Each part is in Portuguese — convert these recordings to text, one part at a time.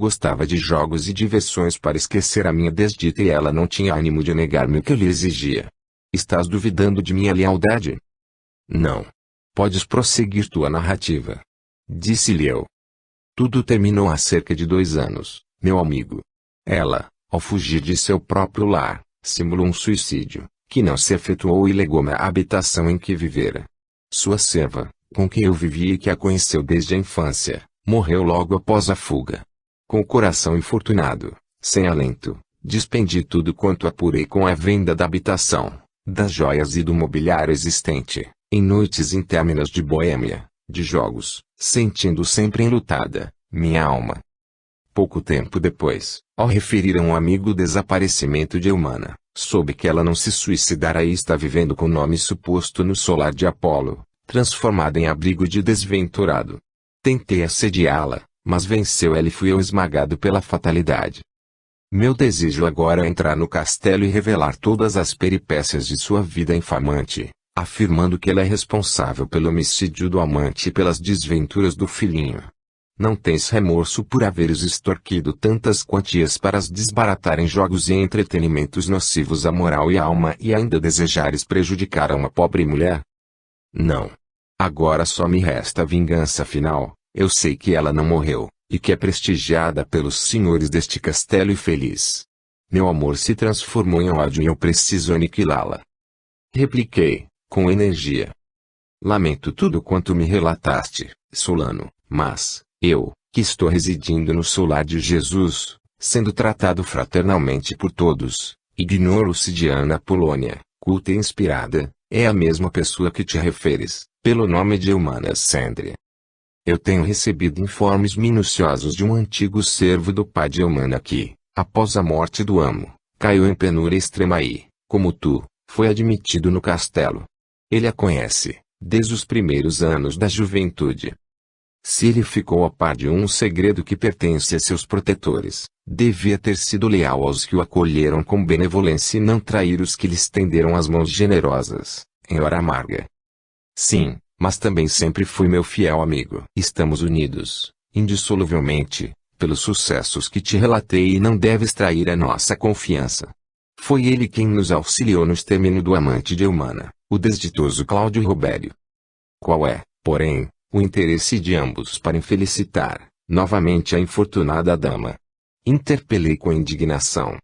Gostava de jogos e diversões para esquecer a minha desdita e ela não tinha ânimo de negar-me o que eu lhe exigia. Estás duvidando de minha lealdade? Não. Podes prosseguir tua narrativa. Disse-lhe eu. Tudo terminou há cerca de 2 anos, meu amigo. Ela, ao fugir de seu próprio lar, simulou um suicídio, que não se efetuou e legou-me à habitação em que vivera. Sua serva, com quem eu vivia e que a conheceu desde a infância, morreu logo após a fuga. Com o coração infortunado, sem alento, despendi tudo quanto apurei com a venda da habitação, das joias e do mobiliário existente, em noites intérminas de boêmia, de jogos, sentindo sempre enlutada, minha alma. Pouco tempo depois, ao referir a um amigo o desaparecimento de Eumana, soube que ela não se suicidara e está vivendo com nome suposto no solar de Apolo, transformada em abrigo de desventurado. Tentei assediá-la, mas venceu ela e fui eu esmagado pela fatalidade. Meu desejo agora é entrar no castelo e revelar todas as peripécias de sua vida infamante, afirmando que ela é responsável pelo homicídio do amante e pelas desventuras do filhinho. Não tens remorso por haveres extorquido tantas quantias para as desbaratar em jogos e entretenimentos nocivos à moral e à alma e ainda desejares prejudicar a uma pobre mulher? Não. Agora só me resta a vingança final. Eu sei que ela não morreu, e que é prestigiada pelos senhores deste castelo infeliz. Meu amor se transformou em ódio e eu preciso aniquilá-la. Repliquei, com energia. Lamento tudo quanto me relataste, Solano, mas, eu, que estou residindo no solar de Jesus, sendo tratado fraternalmente por todos, ignoro-se de Ana Apolônia, culta e inspirada, é a mesma pessoa que te referes, pelo nome de Eumana Sandria. Eu tenho recebido informes minuciosos de um antigo servo do pai de Eumana que, após a morte do amo, caiu em penúria extrema e, como tu, foi admitido no castelo. Ele a conhece, desde os primeiros anos da juventude. Se ele ficou a par de um segredo que pertence a seus protetores, devia ter sido leal aos que o acolheram com benevolência e não trair os que lhe estenderam as mãos generosas, em hora amarga. Sim, mas também sempre fui meu fiel amigo. Estamos unidos, indissoluvelmente, pelos sucessos que te relatei e não deves trair a nossa confiança. Foi ele quem nos auxiliou no extermínio do amante de Eumana, o desditoso Cláudio Robério. Qual é, porém, o interesse de ambos para infelicitar, novamente a infortunada dama? Interpelei com indignação.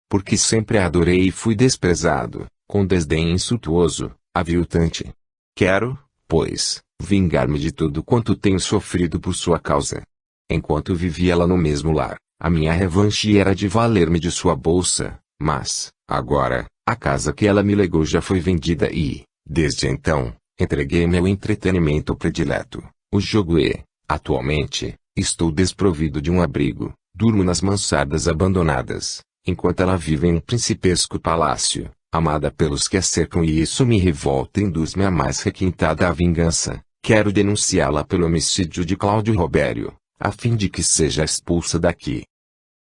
Porque sempre a adorei e fui desprezado, com desdém insultuoso, aviltante. Quero, pois, vingar-me de tudo quanto tenho sofrido por sua causa. Enquanto vivia ela no mesmo lar, a minha revanche era de valer-me de sua bolsa, mas, agora, a casa que ela me legou já foi vendida e, desde então, entreguei-me ao entretenimento predileto, o jogo e, atualmente, estou desprovido de um abrigo, durmo nas mansardas abandonadas, enquanto ela vive em um principesco palácio, amada pelos que a cercam e isso me revolta e induz-me a mais requintada vingança. Quero denunciá-la pelo homicídio de Cláudio Robério, a fim de que seja expulsa daqui.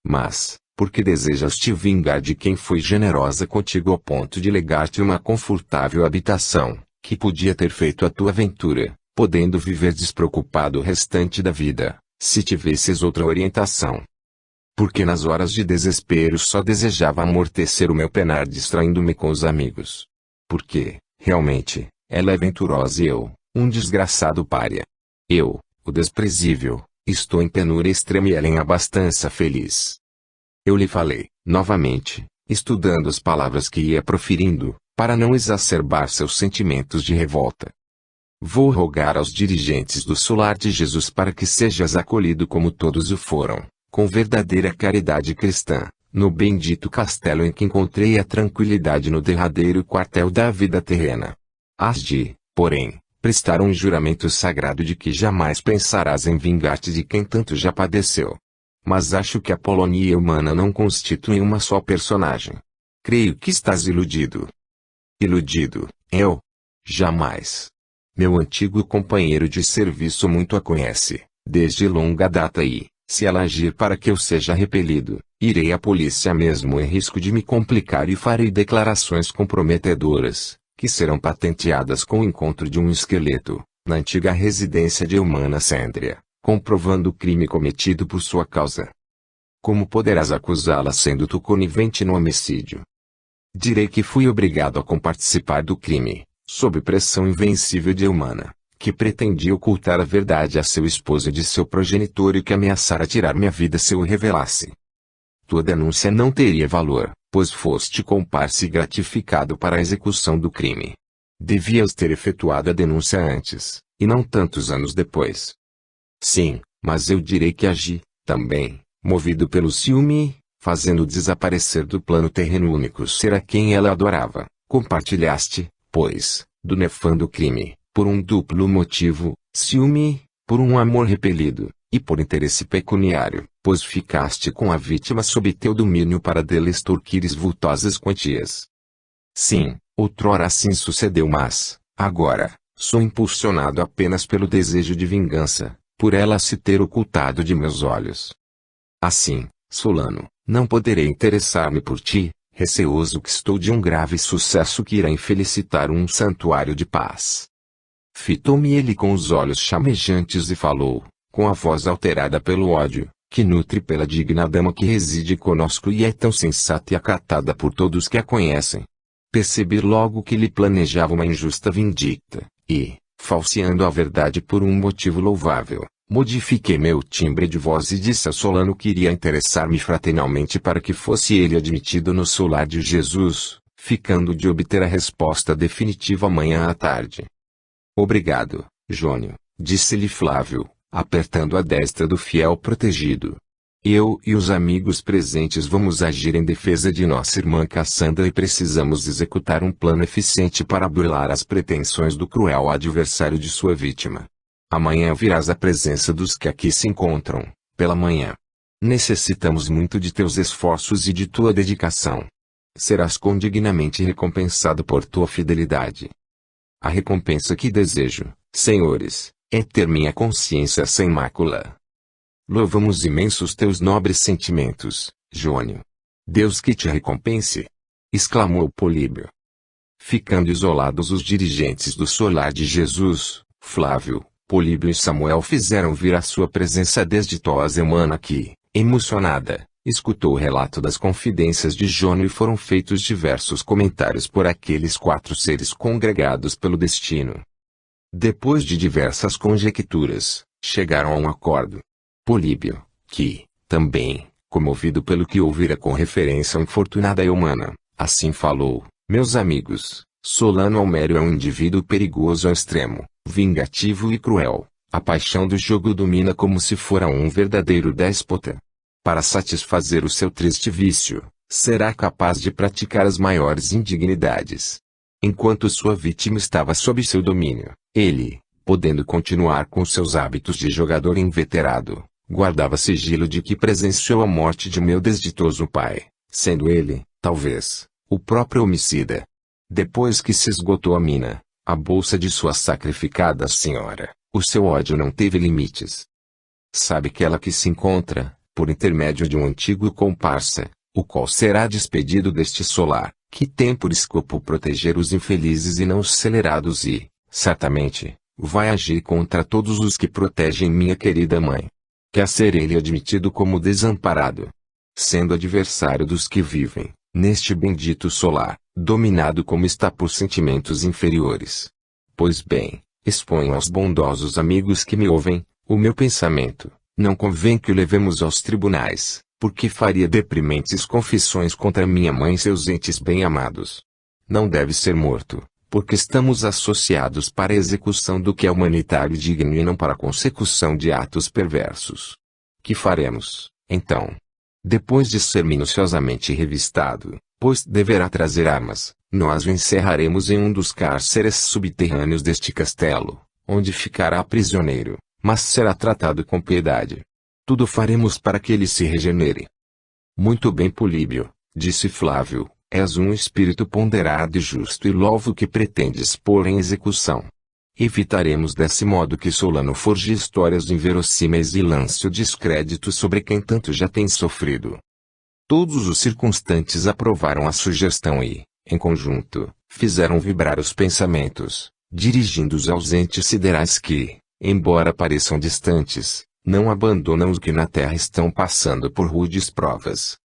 Mas, por que desejas te vingar de quem foi generosa contigo ao ponto de legar-te uma confortável habitação, que podia ter feito a tua aventura, podendo viver despreocupado o restante da vida, se tivesses outra orientação? Porque nas horas de desespero só desejava amortecer o meu penar distraindo-me com os amigos. Porque, realmente, ela é venturosa e eu, um desgraçado pária. Eu, o desprezível, estou em penúria extrema e ela em abastança feliz. Eu lhe falei, novamente, estudando as palavras que ia proferindo, para não exacerbar seus sentimentos de revolta. Vou rogar aos dirigentes do solar de Jesus para que sejas acolhido como todos o foram, com verdadeira caridade cristã, no bendito castelo em que encontrei a tranquilidade no derradeiro quartel da vida terrena. Hás de, porém, prestar um juramento sagrado de que jamais pensarás em vingar-te de quem tanto já padeceu. Mas acho que Apolônia e Eumana não constituem uma só personagem. Creio que estás iludido. Iludido, eu? Jamais. Meu antigo companheiro de serviço muito a conhece, desde longa data e, se ela agir para que eu seja repelido, irei à polícia mesmo em risco de me complicar e farei declarações comprometedoras, que serão patenteadas com o encontro de um esqueleto, na antiga residência de Eumana Sandria, comprovando o crime cometido por sua causa. Como poderás acusá-la sendo tu conivente no homicídio? Direi que fui obrigado a comparticipar do crime, sob pressão invencível de Eumana, que pretendia ocultar a verdade a seu esposo e de seu progenitor e que ameaçara tirar minha vida se eu revelasse. Tua denúncia não teria valor, pois foste comparsa e gratificado para a execução do crime. Devias ter efetuado a denúncia antes, e não tantos anos depois. Sim, mas eu direi que agi, também, movido pelo ciúme, fazendo desaparecer do plano terreno o único ser a quem ela adorava. Compartilhaste, pois, do nefando crime, por um duplo motivo: ciúme, por um amor repelido, e por interesse pecuniário, pois ficaste com a vítima sob teu domínio para dele extorquires vultosas quantias. Sim, outrora assim sucedeu, mas, agora, sou impulsionado apenas pelo desejo de vingança, por ela se ter ocultado de meus olhos. Assim, Solano, não poderei interessar-me por ti, receoso que estou de um grave sucesso que irá infelicitar um santuário de paz. Fitou-me ele com os olhos chamejantes e falou, com a voz alterada pelo ódio, que nutre pela digna dama que reside conosco e é tão sensata e acatada por todos que a conhecem. Percebi logo que lhe planejava uma injusta vindicta, e, falseando a verdade por um motivo louvável, modifiquei meu timbre de voz e disse a Solano que iria interessar-me fraternalmente para que fosse ele admitido no solar de Jesus, ficando de obter a resposta definitiva amanhã à tarde. Obrigado, Jônio, disse-lhe Flávio, apertando a destra do fiel protegido. Eu e os amigos presentes vamos agir em defesa de nossa irmã Cassandra e precisamos executar um plano eficiente para burlar as pretensões do cruel adversário de sua vítima. Amanhã virás à presença dos que aqui se encontram, pela manhã. Necessitamos muito de teus esforços e de tua dedicação. Serás condignamente recompensado por tua fidelidade. A recompensa que desejo, senhores, é ter minha consciência sem mácula. Louvamos imensos teus nobres sentimentos, Jônio. Deus que te recompense! Exclamou Políbio. Ficando isolados os dirigentes do solar de Jesus, Flávio, Políbio e Samuel fizeram vir à sua presença desde Toa Eumana que, emocionada, escutou o relato das confidências de Jônio e foram feitos diversos comentários por aqueles 4 seres congregados pelo destino. Depois de diversas conjecturas, chegaram a um acordo. Políbio, que, também, comovido pelo que ouvira com referência à infortunada Eumana, assim falou: meus amigos, Solano Almério é um indivíduo perigoso ao extremo, vingativo e cruel. A paixão do jogo domina como se fora um verdadeiro déspota. Para satisfazer o seu triste vício, será capaz de praticar as maiores indignidades. Enquanto sua vítima estava sob seu domínio, ele, podendo continuar com seus hábitos de jogador inveterado, guardava sigilo de que presenciou a morte de meu desditoso pai, sendo ele, talvez, o próprio homicida. Depois que se esgotou a mina, a bolsa de sua sacrificada senhora, o seu ódio não teve limites. Sabe que ela que se encontra, por intermédio de um antigo comparsa, o qual será despedido deste solar, que tem por escopo proteger os infelizes e não os celerados e, certamente, vai agir contra todos os que protegem minha querida mãe. Quer ser ele admitido como desamparado, sendo adversário dos que vivem, neste bendito solar, dominado como está por sentimentos inferiores. Pois bem, exponho aos bondosos amigos que me ouvem, o meu pensamento. Não convém que o levemos aos tribunais, porque faria deprimentes confissões contra minha mãe e seus entes bem-amados. Não deve ser morto, porque estamos associados para a execução do que é humanitário e digno e não para a consecução de atos perversos. Que faremos, então? Depois de ser minuciosamente revistado, pois deverá trazer armas, nós o encerraremos em um dos cárceres subterrâneos deste castelo, onde ficará prisioneiro, mas será tratado com piedade. Tudo faremos para que ele se regenere. Muito bem, Políbio, disse Flávio, és um espírito ponderado e justo e louvo o que pretendes pôr em execução. Evitaremos desse modo que Solano forje histórias inverossímeis e lance o descrédito sobre quem tanto já tem sofrido. Todos os circunstantes aprovaram a sugestão e, em conjunto, fizeram vibrar os pensamentos, dirigindo-os aos entes siderais que, embora pareçam distantes, não abandonam os que na terra estão passando por rudes provas.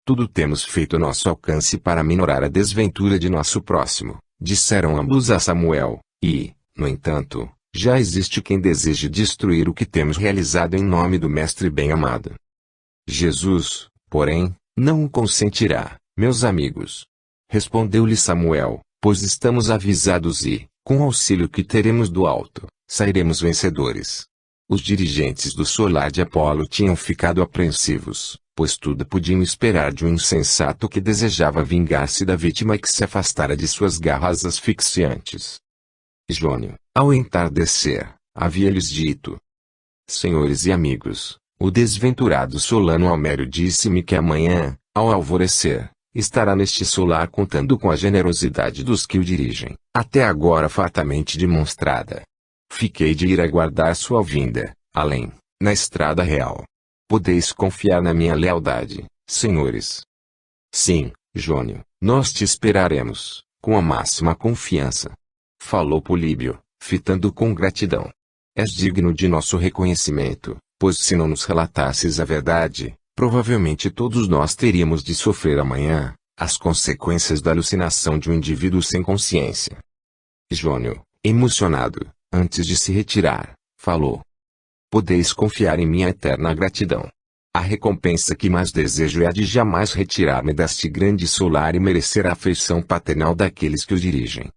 Tudo temos feito ao nosso alcance para minorar a desventura de nosso próximo, disseram ambos a Samuel, e, no entanto, já existe quem deseje destruir o que temos realizado em nome do Mestre bem-amado. Jesus, porém, não o consentirá, meus amigos. Respondeu-lhe Samuel, pois estamos avisados e, com o auxílio que teremos do alto, sairemos vencedores. Os dirigentes do solar de Apolo tinham ficado apreensivos, pois tudo podiam esperar de um insensato que desejava vingar-se da vítima que se afastara de suas garras asfixiantes. Jônio, ao entardecer, havia-lhes dito: Senhores e amigos, o desventurado Solano Homério disse-me que amanhã, ao alvorecer, estará neste solar contando com a generosidade dos que o dirigem, até agora fartamente demonstrada. Fiquei de ir aguardar sua vinda, além, na estrada real. Podeis confiar na minha lealdade, senhores. Sim, Jônio, nós te esperaremos, com a máxima confiança. Falou Políbio, fitando com gratidão. És digno de nosso reconhecimento, pois se não nos relatasses a verdade, provavelmente todos nós teríamos de sofrer amanhã as consequências da alucinação de um indivíduo sem consciência. Jônio, emocionado, antes de se retirar, falou: Podeis confiar em minha eterna gratidão. A recompensa que mais desejo é a de jamais retirar-me deste grande solar e merecer a afeição paternal daqueles que o dirigem.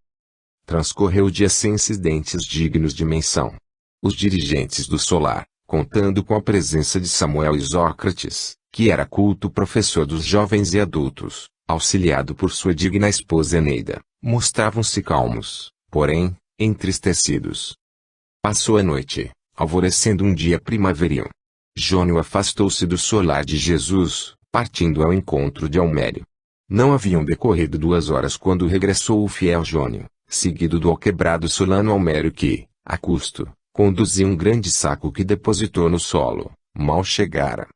Transcorreu o dia sem incidentes dignos de menção. Os dirigentes do solar, contando com a presença de Samuel e Sócrates, que era culto professor dos jovens e adultos, auxiliado por sua digna esposa Eneida, mostravam-se calmos, porém, entristecidos. Passou a noite, alvorecendo um dia primaveril. Jônio afastou-se do solar de Jesus, partindo ao encontro de Homério. Não haviam decorrido 2 horas quando regressou o fiel Jônio, seguido do alquebrado Solano Homério que, a custo, conduzia um grande saco que depositou no solo. Mal chegara.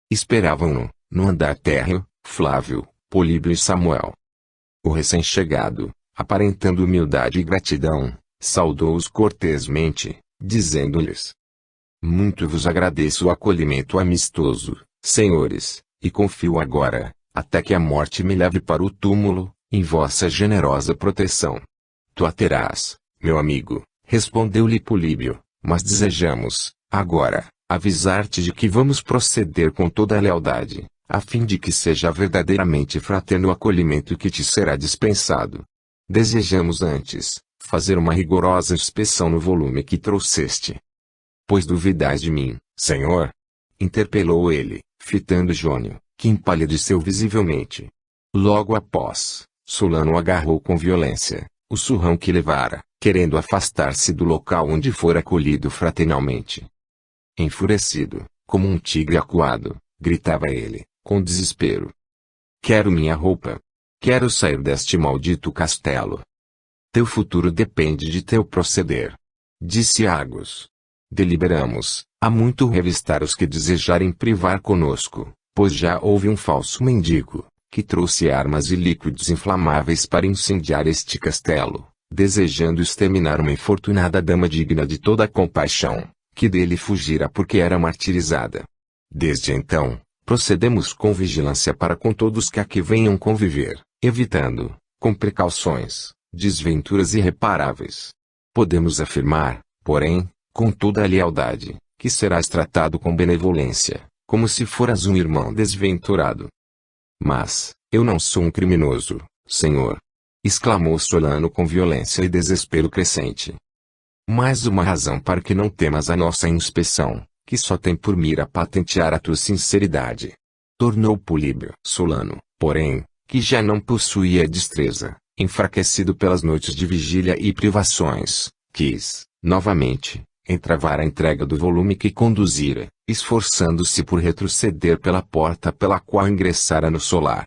Esperavam-no, no andar térreo, Flávio, Políbio e Samuel. O recém-chegado, aparentando humildade e gratidão, saudou-os cortesmente, dizendo-lhes: Muito vos agradeço o acolhimento amistoso, senhores, e confio agora, até que a morte me leve para o túmulo, em vossa generosa proteção. Tu a terás, meu amigo, respondeu-lhe Políbio, mas desejamos, agora, avisar-te de que vamos proceder com toda a lealdade, a fim de que seja verdadeiramente fraterno o acolhimento que te será dispensado. Desejamos antes fazer uma rigorosa inspeção no volume que trouxeste. Pois duvidais de mim, senhor? Interpelou ele, fitando Jônio, que empalideceu visivelmente. Logo após, Solano agarrou com violência o surrão que levara, querendo afastar-se do local onde fora acolhido fraternalmente. Enfurecido, como um tigre acuado, gritava ele, com desespero: Quero minha roupa! Quero sair deste maldito castelo! Teu futuro depende de teu proceder. Disse Argos. Deliberamos, há muito revistar os que desejarem privar conosco, pois já houve um falso mendigo, que trouxe armas e líquidos inflamáveis para incendiar este castelo, desejando exterminar uma infortunada dama digna de toda a compaixão, que dele fugira porque era martirizada. Desde então, procedemos com vigilância para com todos que aqui venham conviver, evitando, com precauções, desventuras irreparáveis. Podemos afirmar, porém, com toda a lealdade, que serás tratado com benevolência, como se foras um irmão desventurado. Mas, eu não sou um criminoso, senhor! Exclamou Solano com violência e desespero crescente. Mais uma razão para que não temas a nossa inspeção, que só tem por mira patentear a tua sinceridade. Tornou Políbio. Solano, porém, que já não possuía destreza, enfraquecido pelas noites de vigília e privações, quis, novamente, entravar a entrega do volume que conduzira, esforçando-se por retroceder pela porta pela qual ingressara no solar.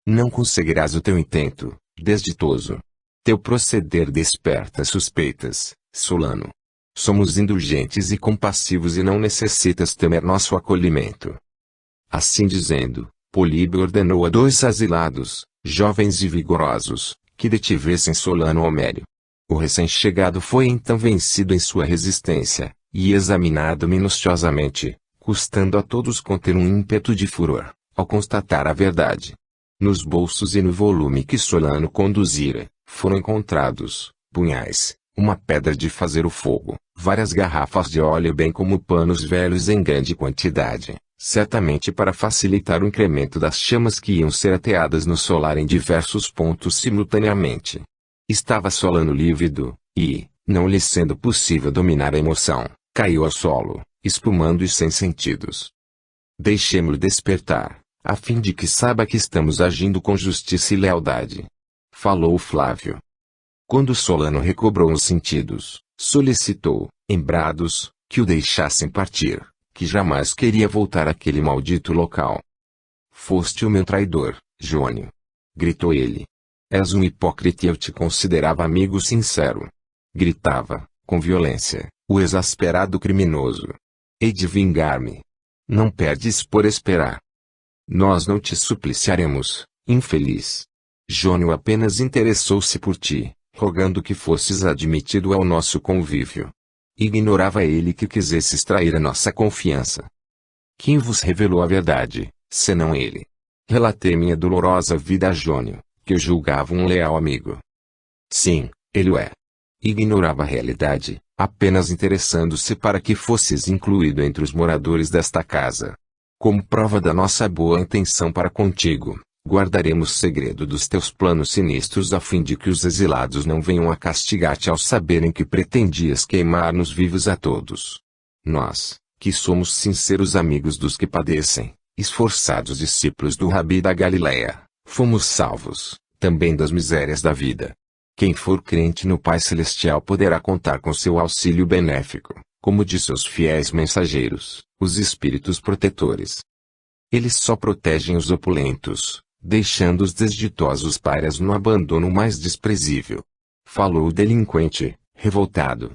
Não conseguirás o teu intento, desditoso. Teu proceder desperta suspeitas, Solano. Somos indulgentes e compassivos e não necessitas temer nosso acolhimento. Assim dizendo, Políbio ordenou a 2 asilados, jovens e vigorosos, que detivessem Solano Homério. O recém-chegado foi então vencido em sua resistência, e examinado minuciosamente, custando a todos conter um ímpeto de furor, ao constatar a verdade. Nos bolsos e no volume que Solano conduzira, foram encontrados punhais, uma pedra de fazer o fogo, várias garrafas de óleo bem como panos velhos em grande quantidade, certamente para facilitar o incremento das chamas que iam ser ateadas no solar em diversos pontos simultaneamente. Estava Solano lívido, e, não lhe sendo possível dominar a emoção, caiu ao solo, espumando e sem sentidos. Deixemo-lo despertar, a fim de que saiba que estamos agindo com justiça e lealdade. Falou Flávio. Quando Solano recobrou os sentidos, solicitou, em brados, que o deixassem partir, que jamais queria voltar àquele maldito local. Foste o meu traidor, Jônio. Gritou ele. És um hipócrita e eu te considerava amigo sincero. Gritava, com violência, o exasperado criminoso. Hei de vingar-me. Não perdes por esperar. Nós não te supliciaremos, infeliz. Jônio apenas interessou-se por ti, rogando que fosses admitido ao nosso convívio. Ignorava ele que quisesses trair a nossa confiança. Quem vos revelou a verdade, senão ele? Relatei minha dolorosa vida a Jônio, que eu julgava um leal amigo. Sim, ele o é. Ignorava a realidade, apenas interessando-se para que fosses incluído entre os moradores desta casa. Como prova da nossa boa intenção para contigo, guardaremos segredo dos teus planos sinistros a fim de que os exilados não venham a castigar-te ao saberem que pretendias queimar-nos vivos a todos. Nós, que somos sinceros amigos dos que padecem, esforçados discípulos do Rabi da Galileia, fomos salvos, também das misérias da vida. Quem for crente no Pai Celestial poderá contar com seu auxílio benéfico, como de seus fiéis mensageiros, os espíritos protetores. Eles só protegem os opulentos, deixando os desditosos párias no abandono mais desprezível. Falou o delinquente, revoltado.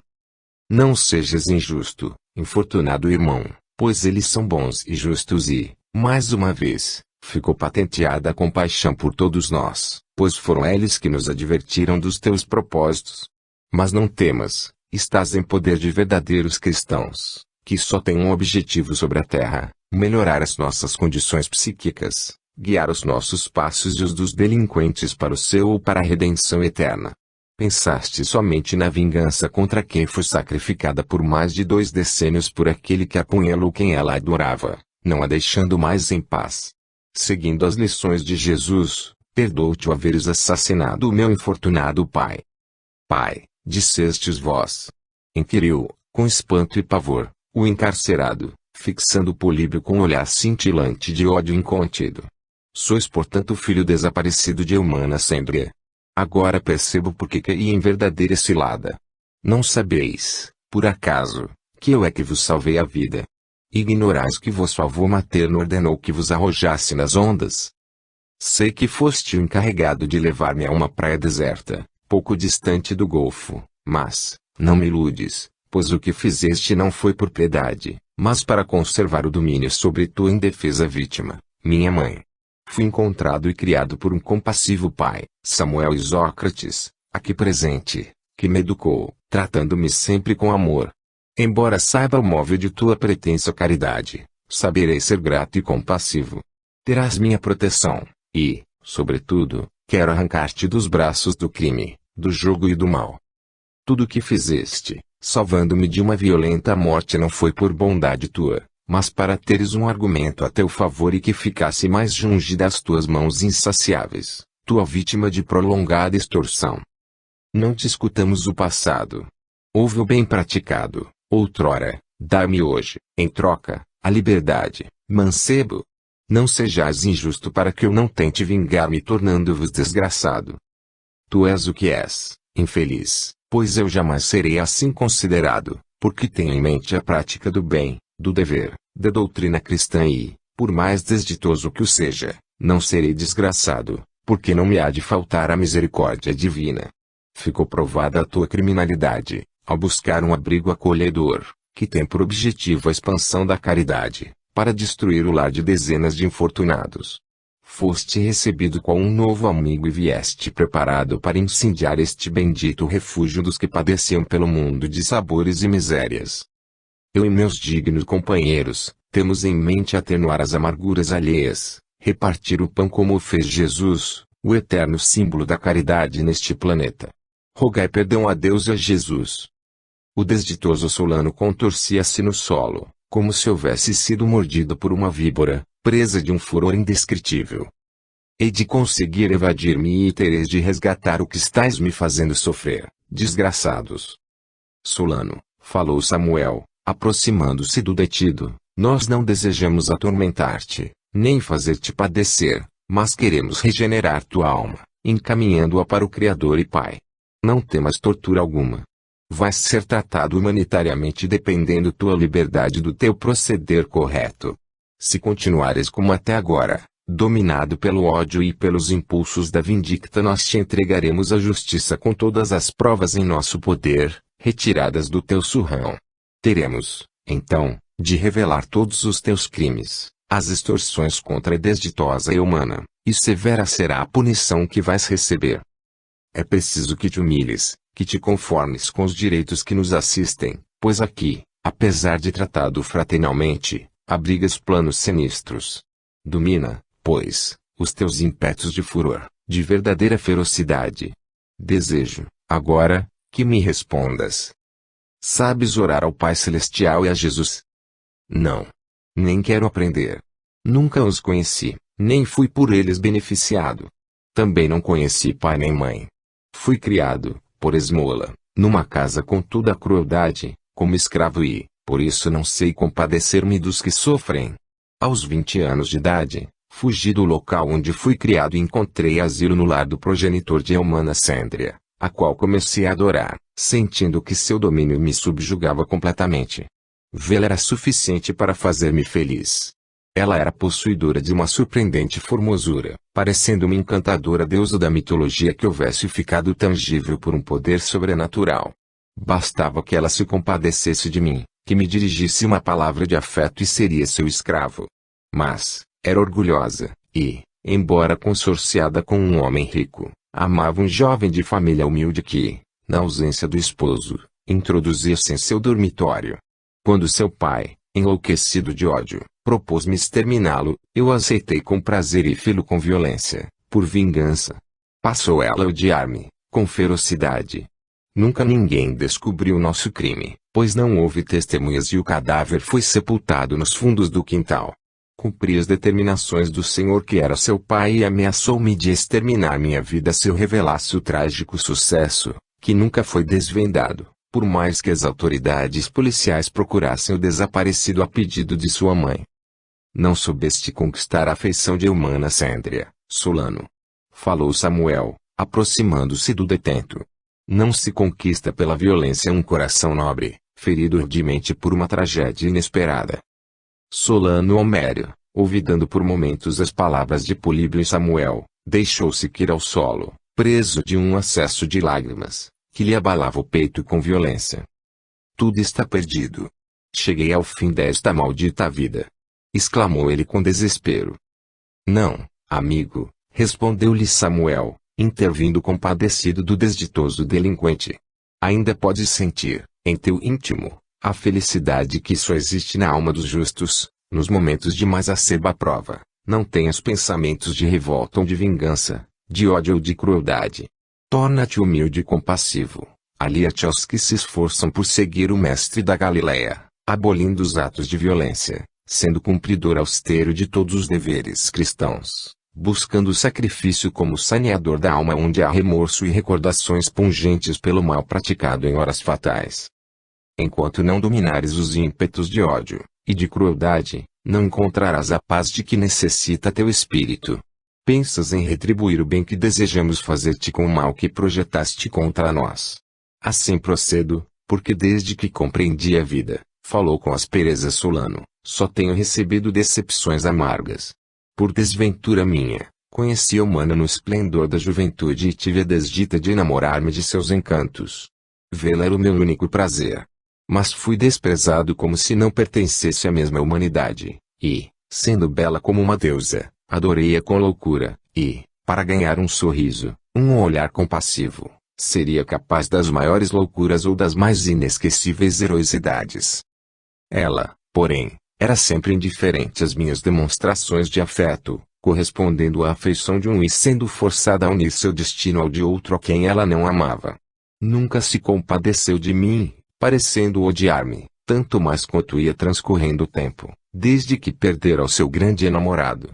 Não sejas injusto, infortunado irmão, pois eles são bons e justos e, mais uma vez, ficou patenteada a compaixão por todos nós, pois foram eles que nos advertiram dos teus propósitos. Mas não temas, estás em poder de verdadeiros cristãos, que só têm um objetivo sobre a terra: melhorar as nossas condições psíquicas, guiar os nossos passos e os dos delinquentes para o seu ou para a redenção eterna. Pensaste somente na vingança contra quem foi sacrificada por mais de 2 decênios por aquele que apunhalou quem ela adorava, não a deixando mais em paz. Seguindo as lições de Jesus, perdoou-te o haveres assassinado o meu infortunado pai. Pai, dissestes vós. Inquiriu, com espanto e pavor, o encarcerado, fixando o Políbio com um olhar cintilante de ódio incontido. Sois portanto filho desaparecido de Eumana Sendria. Agora percebo por que caí em verdadeira cilada. Não sabeis, por acaso, que eu é que vos salvei a vida. Ignorais que vosso avô materno ordenou que vos arrojasse nas ondas. Sei que foste o encarregado de levar-me a uma praia deserta, pouco distante do Golfo, mas, não me iludes, pois o que fizeste não foi por piedade, mas para conservar o domínio sobre tua indefesa vítima, minha mãe. Fui encontrado e criado por um compassivo pai, Samuel Isócrates, aqui presente, que me educou, tratando-me sempre com amor. Embora saiba o móvel de tua pretensa caridade, saberei ser grato e compassivo. Terás minha proteção, e, sobretudo, quero arrancar-te dos braços do crime, do jogo e do mal. Tudo o que fizeste, salvando-me de uma violenta morte, não foi por bondade tua, mas para teres um argumento a teu favor e que ficasse mais longe das tuas mãos insaciáveis, tua vítima de prolongada extorsão. Não discutamos o passado. Houve o bem praticado, outrora, dá-me hoje, em troca, a liberdade, mancebo. Não sejais injusto para que eu não tente vingar-me tornando-vos desgraçado. Tu és o que és, infeliz, pois eu jamais serei assim considerado, porque tenho em mente a prática do bem, do dever, da doutrina cristã e, por mais desditoso que o seja, não serei desgraçado, porque não me há de faltar a misericórdia divina. Ficou provada a tua criminalidade, ao buscar um abrigo acolhedor, que tem por objetivo a expansão da caridade, para destruir o lar de dezenas de infortunados. Foste recebido com um novo amigo e vieste preparado para incendiar este bendito refúgio dos que padeciam pelo mundo de sabores e misérias. Eu e meus dignos companheiros, temos em mente atenuar as amarguras alheias, repartir o pão como fez Jesus, o eterno símbolo da caridade neste planeta. Rogai perdão a Deus e a Jesus. O desditoso Solano contorcia-se no solo, como se houvesse sido mordido por uma víbora, presa de um furor indescritível. Hei de conseguir evadir-me e tereis de resgatar o que estáis me fazendo sofrer, desgraçados. Solano, falou Samuel, aproximando-se do detido, nós não desejamos atormentar-te, nem fazer-te padecer, mas queremos regenerar tua alma, encaminhando-a para o Criador e Pai. Não temas tortura alguma. Vais ser tratado humanitariamente dependendo tua liberdade do teu proceder correto. Se continuares como até agora, dominado pelo ódio e pelos impulsos da vindicta, nós te entregaremos à justiça com todas as provas em nosso poder, retiradas do teu surrão. Teremos, então, de revelar todos os teus crimes, as extorsões contra a desditosa e humana, e severa será a punição que vais receber. É preciso que te humilhes, que te conformes com os direitos que nos assistem, pois aqui, apesar de tratado fraternalmente, abrigas planos sinistros. Domina, pois, os teus ímpetos de furor, de verdadeira ferocidade. Desejo, agora, que me respondas. Sabes orar ao Pai Celestial e a Jesus? Não. Nem quero aprender. Nunca os conheci, nem fui por eles beneficiado. Também não conheci pai nem mãe. Fui criado, por esmola, numa casa com toda a crueldade, como escravo e, por isso não sei compadecer-me dos que sofrem. Aos 20 anos de idade, fugi do local onde fui criado e encontrei asilo no lar do progenitor de Eumana Sêndria, a qual comecei a adorar, sentindo que seu domínio me subjugava completamente. Vê-la era suficiente para fazer-me feliz. Ela era possuidora de uma surpreendente formosura, parecendo-me encantadora deusa da mitologia que houvesse ficado tangível por um poder sobrenatural. Bastava que ela se compadecesse de mim, que me dirigisse uma palavra de afeto e seria seu escravo. Mas, era orgulhosa, e, embora consorciada com um homem rico, amava um jovem de família humilde que, na ausência do esposo, introduzia-se em seu dormitório. Quando seu pai, enlouquecido de ódio, propôs-me exterminá-lo, eu aceitei com prazer e fê-lo com violência, por vingança. Passou ela a odiar-me, com ferocidade. Nunca ninguém descobriu nosso crime, pois não houve testemunhas e o cadáver foi sepultado nos fundos do quintal. Cumpri as determinações do Senhor que era seu pai e ameaçou-me de exterminar minha vida se eu revelasse o trágico sucesso, que nunca foi desvendado, por mais que as autoridades policiais procurassem o desaparecido a pedido de sua mãe. Não soubeste conquistar a afeição de Eumana Sêndria, Solano. Falou Samuel, aproximando-se do detento. Não se conquista pela violência um coração nobre, ferido urgentemente por uma tragédia inesperada. Solano Homério, ouvidando por momentos as palavras de Políbio e Samuel, deixou-se cair ao solo, preso de um acesso de lágrimas, que lhe abalava o peito com violência. Tudo está perdido. Cheguei ao fim desta maldita vida. Exclamou ele com desespero. Não, amigo, respondeu-lhe Samuel, intervindo compadecido do desditoso delinquente. Ainda podes sentir, em teu íntimo, a felicidade que só existe na alma dos justos, nos momentos de mais acerba prova. Não tenhas pensamentos de revolta ou de vingança, de ódio ou de crueldade. Torna-te humilde e compassivo. Alia-te aos que se esforçam por seguir o Mestre da Galileia, abolindo os atos de violência, sendo cumpridor austero de todos os deveres cristãos, buscando o sacrifício como saneador da alma onde há remorso e recordações pungentes pelo mal praticado em horas fatais. Enquanto não dominares os ímpetos de ódio e de crueldade, não encontrarás a paz de que necessita teu espírito. Pensas em retribuir o bem que desejamos fazer-te com o mal que projetaste contra nós. Assim procedo, porque desde que compreendi a vida, falou com aspereza Solano, só tenho recebido decepções amargas. Por desventura minha, conheci a Eumana no esplendor da juventude e tive a desdita de enamorar-me de seus encantos. Vê-la era o meu único prazer. Mas fui desprezado como se não pertencesse à mesma humanidade, e, sendo bela como uma deusa, adorei-a com loucura, e, para ganhar um sorriso, um olhar compassivo, seria capaz das maiores loucuras ou das mais inesquecíveis heroicidades. Ela, porém, era sempre indiferente às minhas demonstrações de afeto, correspondendo à afeição de um e sendo forçada a unir seu destino ao de outro a quem ela não amava. Nunca se compadeceu de mim, parecendo odiar-me, tanto mais quanto ia transcorrendo o tempo, desde que perdera o seu grande namorado.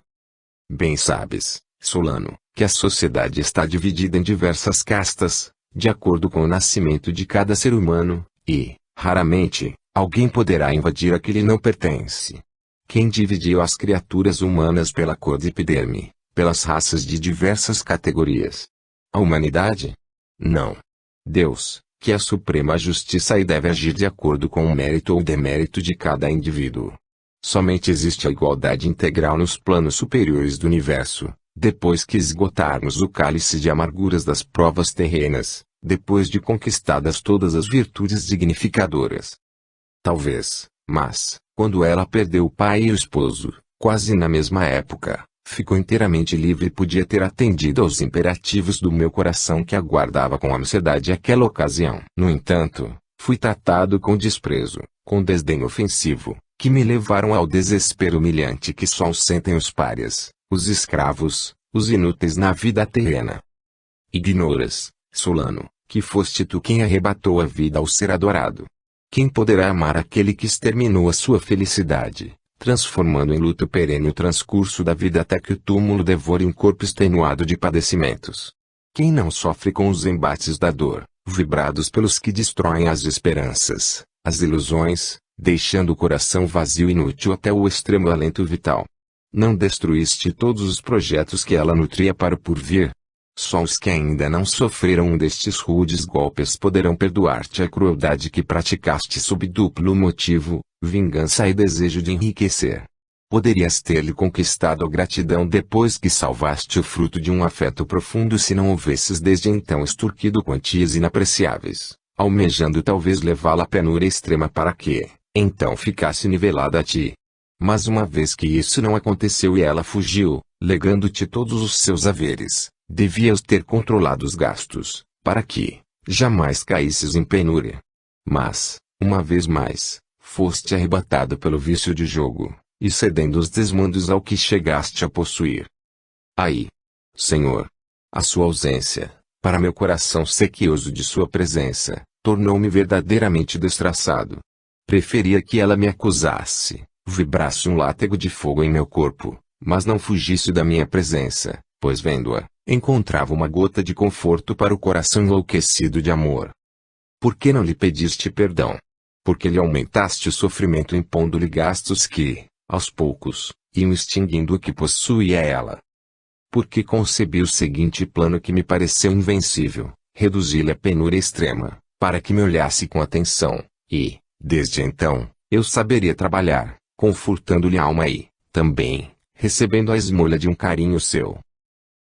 Bem sabes, Solano, que a sociedade está dividida em diversas castas, de acordo com o nascimento de cada ser humano, e, raramente, alguém poderá invadir a que lhe não pertence. Quem dividiu as criaturas humanas pela cor de epiderme, pelas raças de diversas categorias? A humanidade? Não. Deus, que é a suprema justiça e deve agir de acordo com o mérito ou demérito de cada indivíduo. Somente existe a igualdade integral nos planos superiores do universo, depois que esgotarmos o cálice de amarguras das provas terrenas, depois de conquistadas todas as virtudes dignificadoras. Talvez, mas, quando ela perdeu o pai e o esposo, quase na mesma época, ficou inteiramente livre e podia ter atendido aos imperativos do meu coração que aguardava com ansiedade aquela ocasião. No entanto, fui tratado com desprezo, com desdém ofensivo, que me levaram ao desespero humilhante que só sentem os párias, os escravos, os inúteis na vida terrena. Ignoras, Solano, que foste tu quem arrebatou a vida ao ser adorado. Quem poderá amar aquele que exterminou a sua felicidade, transformando em luto perene o transcurso da vida até que o túmulo devore um corpo extenuado de padecimentos? Quem não sofre com os embates da dor, vibrados pelos que destroem as esperanças, as ilusões, deixando o coração vazio e inútil até o extremo alento vital? Não destruíste todos os projetos que ela nutria para o porvir? Só os que ainda não sofreram um destes rudes golpes poderão perdoar-te a crueldade que praticaste sob duplo motivo, vingança e desejo de enriquecer. Poderias ter-lhe conquistado a gratidão depois que salvaste o fruto de um afeto profundo se não houvesses desde então extorquido quantias inapreciáveis, almejando talvez levá-la à penúria extrema para que, então ficasse nivelada a ti. Mas uma vez que isso não aconteceu e ela fugiu, legando-te todos os seus haveres, devias ter controlado os gastos, para que, jamais caísses em penúria. Mas, uma vez mais, foste arrebatado pelo vício de jogo, e cedendo os desmandos ao que chegaste a possuir. Aí, Senhor, a sua ausência, para meu coração sequioso de sua presença, tornou-me verdadeiramente desgraçado. Preferia que ela me acusasse, vibrasse um látego de fogo em meu corpo, mas não fugisse da minha presença, pois vendo-a, encontrava uma gota de conforto para o coração enlouquecido de amor. Por que não lhe pediste perdão? Por que lhe aumentaste o sofrimento impondo-lhe gastos que, aos poucos, iam extinguindo o que possuía ela? Por que concebi o seguinte plano que me pareceu invencível, reduzi-lhe a penúria extrema, para que me olhasse com atenção, e, desde então, eu saberia trabalhar, confortando-lhe a alma e, também, recebendo a esmola de um carinho seu.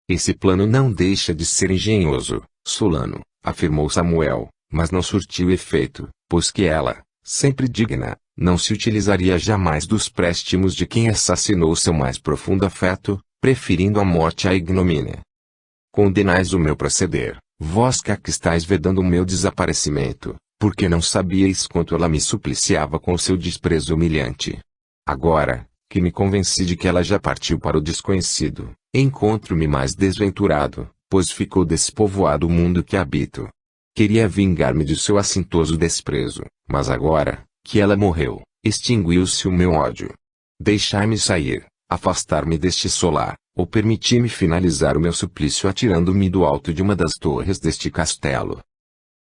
Esse plano não deixa de ser engenhoso, Solano, afirmou Samuel, mas não surtiu efeito, pois que ela, sempre digna, não se utilizaria jamais dos préstimos de quem assassinou seu mais profundo afeto, preferindo a morte à ignomínia. Condenais o meu proceder, vós que aqui estáis vedando o meu desaparecimento, porque não sabíeis quanto ela me supliciava com seu desprezo humilhante. Agora, que me convenci de que ela já partiu para o desconhecido, encontro-me mais desventurado, pois ficou despovoado o mundo que habito. Queria vingar-me de seu assintoso desprezo, mas agora, que ela morreu, extinguiu-se o meu ódio. Deixai-me sair, afastar-me deste solar, ou permiti-me finalizar o meu suplício atirando-me do alto de uma das torres deste castelo.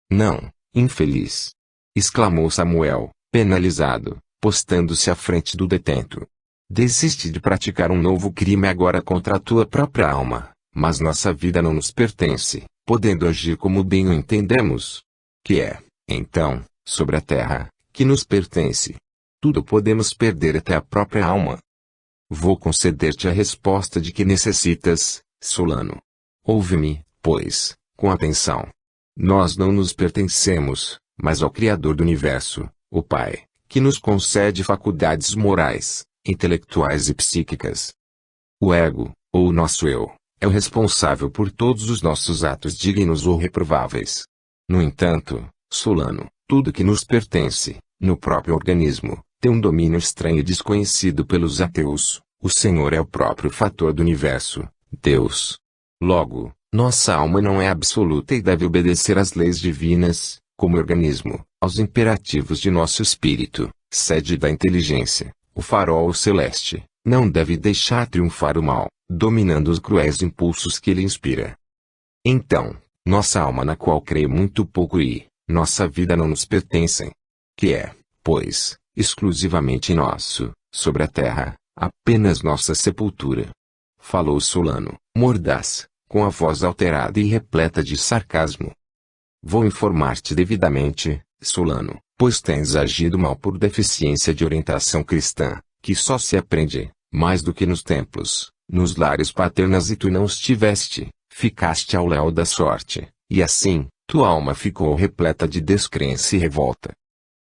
Não, infeliz! Exclamou Samuel, penalizado, postando-se à frente do detento. Desiste de praticar um novo crime agora contra a tua própria alma, mas nossa vida não nos pertence, podendo agir como bem o entendemos. Que é, então, sobre a terra, que nos pertence. Tudo podemos perder até a própria alma. Vou conceder-te a resposta de que necessitas, Solano. Ouve-me, pois, com atenção. Nós não nos pertencemos, mas ao Criador do Universo, o Pai, que nos concede faculdades morais, intelectuais e psíquicas. O ego, ou o nosso eu, é o responsável por todos os nossos atos dignos ou reprováveis. No entanto, Solano, tudo que nos pertence, no próprio organismo, tem um domínio estranho e desconhecido pelos ateus. O Senhor é o próprio fator do universo, Deus. Logo, nossa alma não é absoluta e deve obedecer às leis divinas, como organismo, aos imperativos de nosso espírito, sede da inteligência, o farol celeste. Não deve deixar triunfar o mal, dominando os cruéis impulsos que ele inspira. Então, nossa alma na qual creio muito pouco e nossa vida não nos pertencem. Que é, pois, exclusivamente nosso, sobre a terra, apenas nossa sepultura. Falou Solano, mordaz, com a voz alterada e repleta de sarcasmo. Vou informar-te devidamente, Solano, pois tens agido mal por deficiência de orientação cristã, que só se aprende, mais do que nos templos, nos lares paternas e tu não os tiveste, ficaste ao léu da sorte, e assim, tua alma ficou repleta de descrença e revolta.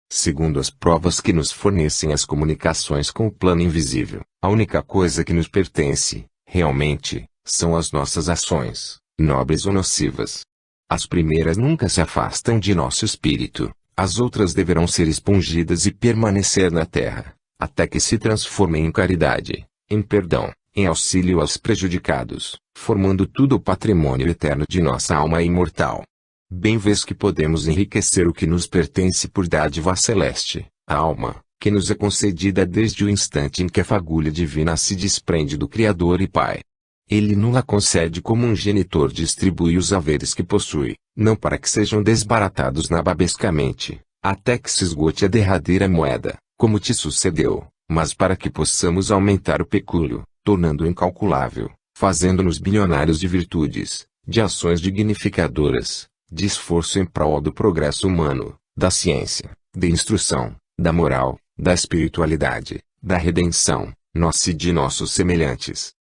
Segundo as provas que nos fornecem as comunicações com o plano invisível, a única coisa que nos pertence, realmente, são as nossas ações, nobres ou nocivas. As primeiras nunca se afastam de nosso espírito, as outras deverão ser expungidas e permanecer na terra, até que se transformem em caridade, em perdão, em auxílio aos prejudicados, formando tudo o patrimônio eterno de nossa alma imortal. Bem vês que podemos enriquecer o que nos pertence por dádiva celeste, a alma, que nos é concedida desde o instante em que a fagulha divina se desprende do Criador e Pai. Ele nos-la concede como um genitor distribui os haveres que possui, não para que sejam desbaratados nababescamente, até que se esgote a derradeira moeda, como te sucedeu, mas para que possamos aumentar o pecúlio, tornando-o incalculável, fazendo-nos bilionários de virtudes, de ações dignificadoras, de esforço em prol do progresso humano, da ciência, da instrução, da moral, da espiritualidade, da redenção, nossa e de nossos semelhantes.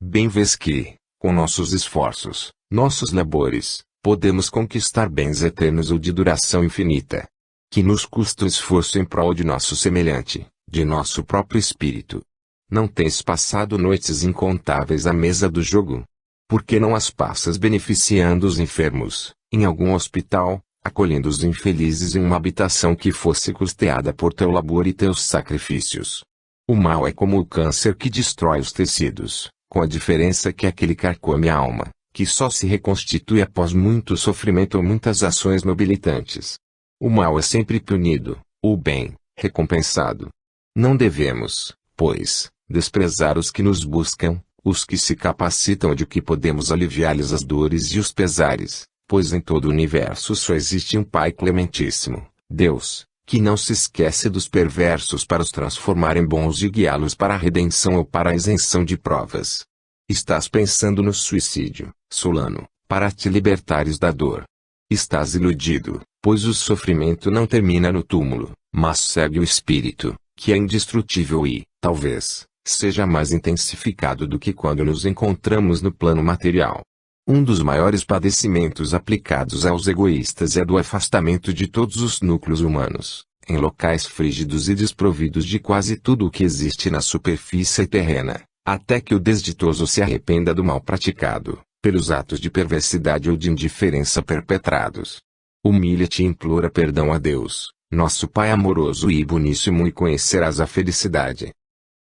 Bem vês que, com nossos esforços, nossos labores, podemos conquistar bens eternos ou de duração infinita. Que nos custa o esforço em prol de nosso semelhante, de nosso próprio espírito. Não tens passado noites incontáveis à mesa do jogo? Por que não as passas beneficiando os enfermos, em algum hospital, acolhendo os infelizes em uma habitação que fosse custeada por teu labor e teus sacrifícios? O mal é como o câncer que destrói os tecidos, com a diferença que aquele carcome a alma, que só se reconstitui após muito sofrimento ou muitas ações nobilitantes. O mal é sempre punido, o bem, recompensado. Não devemos, pois, desprezar os que nos buscam, os que se capacitam de que podemos aliviar-lhes as dores e os pesares, pois em todo o universo só existe um Pai clementíssimo, Deus, que não se esquece dos perversos para os transformar em bons e guiá-los para a redenção ou para a isenção de provas. Estás pensando no suicídio, Solano, para te libertares da dor. Estás iludido, pois o sofrimento não termina no túmulo, mas segue o espírito, que é indestrutível e, talvez, seja mais intensificado do que quando nos encontramos no plano material. Um dos maiores padecimentos aplicados aos egoístas é do afastamento de todos os núcleos humanos, em locais frígidos e desprovidos de quase tudo o que existe na superfície terrena, até que o desditoso se arrependa do mal praticado, pelos atos de perversidade ou de indiferença perpetrados. Humilha-te e implora perdão a Deus, nosso Pai amoroso e boníssimo, e conhecerás a felicidade.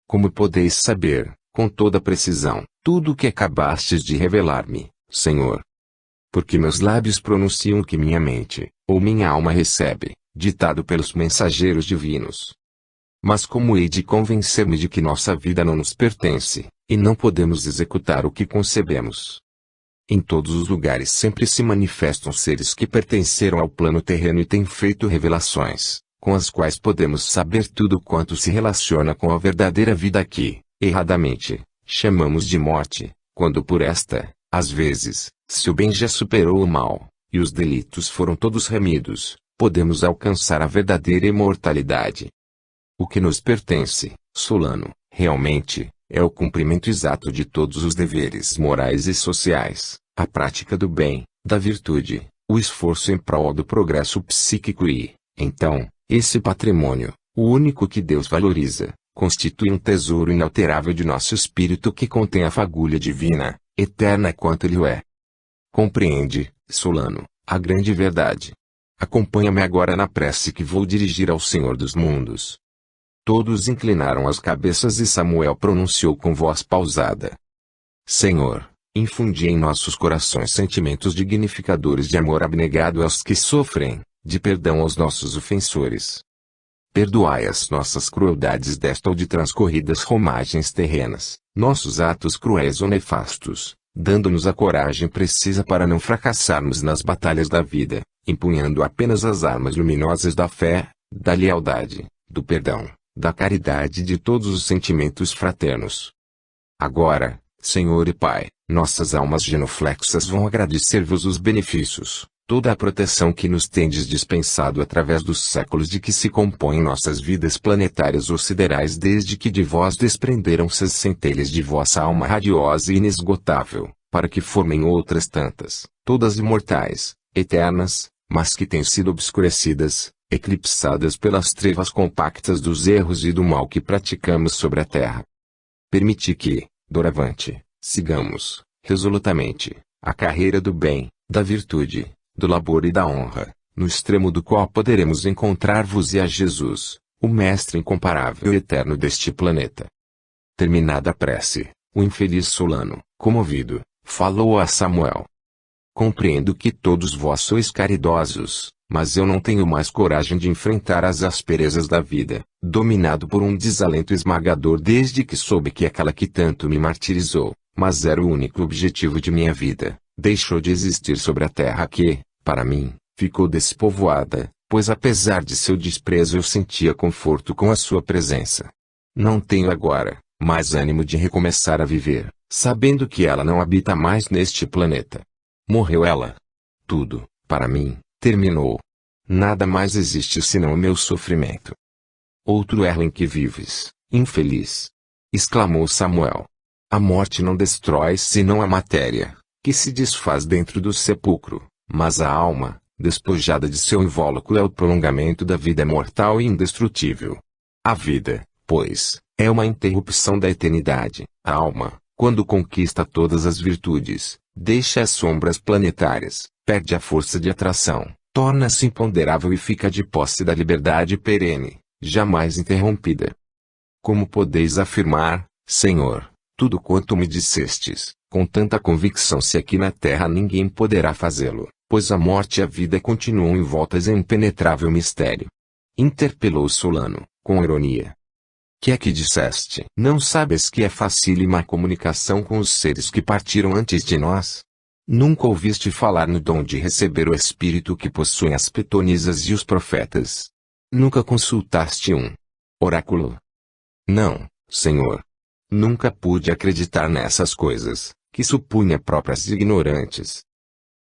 Como podeis saber, com toda precisão, tudo o que acabastes de revelar-me, Senhor? Porque meus lábios pronunciam o que minha mente, ou minha alma recebe, ditado pelos mensageiros divinos. Mas como hei de convencer-me de que nossa vida não nos pertence, e não podemos executar o que concebemos? Em todos os lugares sempre se manifestam seres que pertenceram ao plano terreno e têm feito revelações, com as quais podemos saber tudo quanto se relaciona com a verdadeira vida aqui, erradamente, chamamos de morte, quando por esta, às vezes, se o bem já superou o mal, e os delitos foram todos remidos, podemos alcançar a verdadeira imortalidade. O que nos pertence, Solano, realmente, é o cumprimento exato de todos os deveres morais e sociais, a prática do bem, da virtude, o esforço em prol do progresso psíquico e, então, esse patrimônio, o único que Deus valoriza, constitui um tesouro inalterável de nosso espírito que contém a fagulha divina, eterna quanto ele o é. Compreende, Solano, a grande verdade. Acompanha-me agora na prece que vou dirigir ao Senhor dos Mundos. Todos inclinaram as cabeças e Samuel pronunciou com voz pausada: Senhor, infundi em nossos corações sentimentos dignificadores de amor abnegado aos que sofrem, de perdão aos nossos ofensores. Perdoai as nossas crueldades desta ou de transcorridas romagens terrenas, nossos atos cruéis ou nefastos, dando-nos a coragem precisa para não fracassarmos nas batalhas da vida, empunhando apenas as armas luminosas da fé, da lealdade, do perdão, da caridade e de todos os sentimentos fraternos. Agora, Senhor e Pai, nossas almas genuflexas vão agradecer-vos os benefícios, toda a proteção que nos tendes dispensado através dos séculos de que se compõem nossas vidas planetárias ou siderais desde que de vós desprenderam-se as centelhas de vossa alma radiosa e inesgotável, para que formem outras tantas, todas imortais, eternas, mas que têm sido obscurecidas, eclipsadas pelas trevas compactas dos erros e do mal que praticamos sobre a terra. Permiti que, doravante, sigamos, resolutamente, a carreira do bem, da virtude, do labor e da honra, no extremo do qual poderemos encontrar-vos e a Jesus, o Mestre incomparável e eterno deste planeta. Terminada a prece, o infeliz Solano, comovido, falou a Samuel: Compreendo que todos vós sois caridosos, mas eu não tenho mais coragem de enfrentar as asperezas da vida, dominado por um desalento esmagador desde que soube que aquela que tanto me martirizou, mas era o único objetivo de minha vida, deixou de existir sobre a terra que, para mim, ficou despovoada, pois apesar de seu desprezo eu sentia conforto com a sua presença. Não tenho agora mais ânimo de recomeçar a viver, sabendo que ela não habita mais neste planeta. Morreu ela. Tudo, para mim, terminou. Nada mais existe senão o meu sofrimento. Outro erro em que vives, infeliz! Exclamou Samuel. A morte não destrói senão a matéria, que se desfaz dentro do sepulcro, mas a alma, despojada de seu invólucro é o prolongamento da vida mortal e indestrutível. A vida, pois, é uma interrupção da eternidade. A alma, quando conquista todas as virtudes, deixa as sombras planetárias, perde a força de atração, torna-se imponderável e fica de posse da liberdade perene, jamais interrompida. Como podeis afirmar, Senhor, tudo quanto me dissestes, com tanta convicção se aqui na terra ninguém poderá fazê-lo, pois a morte e a vida continuam envoltas em impenetrável mistério? Interpelou Solano, com ironia. Que é que disseste? Não sabes que é facílima a comunicação com os seres que partiram antes de nós? Nunca ouviste falar no dom de receber o espírito que possuem as pitonisas e os profetas? Nunca consultaste um oráculo? Não, Senhor. Nunca pude acreditar nessas coisas, que supunha próprias de ignorantes.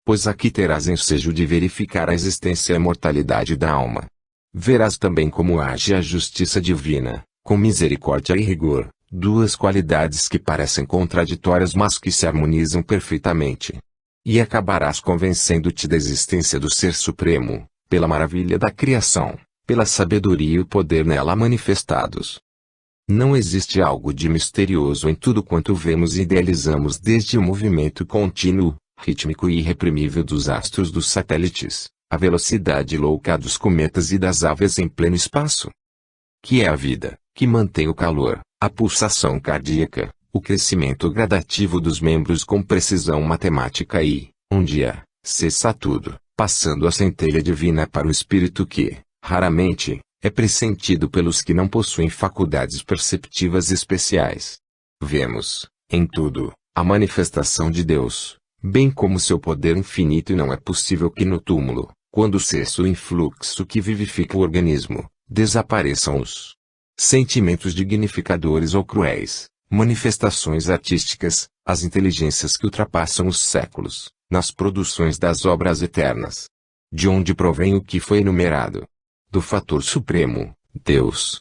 Pois aqui terás ensejo de verificar a existência e a mortalidade da alma. Verás também como age a justiça divina, com misericórdia e rigor, duas qualidades que parecem contraditórias mas que se harmonizam perfeitamente. E acabarás convencendo-te da existência do Ser Supremo, pela maravilha da criação, pela sabedoria e o poder nela manifestados. Não existe algo de misterioso em tudo quanto vemos e idealizamos, desde o movimento contínuo, rítmico e irreprimível dos astros dos satélites, a velocidade louca dos cometas e das aves em pleno espaço. Que é a vida, que mantém o calor, a pulsação cardíaca, o crescimento gradativo dos membros com precisão matemática e, um dia, cessa tudo, passando a centelha divina para o espírito que, raramente, é pressentido pelos que não possuem faculdades perceptivas especiais. Vemos, em tudo, a manifestação de Deus, bem como seu poder infinito, e não é possível que no túmulo, quando cessa o influxo que vivifica o organismo, desapareçam os sentimentos dignificadores ou cruéis, manifestações artísticas, as inteligências que ultrapassam os séculos, nas produções das obras eternas. De onde provém o que foi enumerado? Do fator supremo, Deus.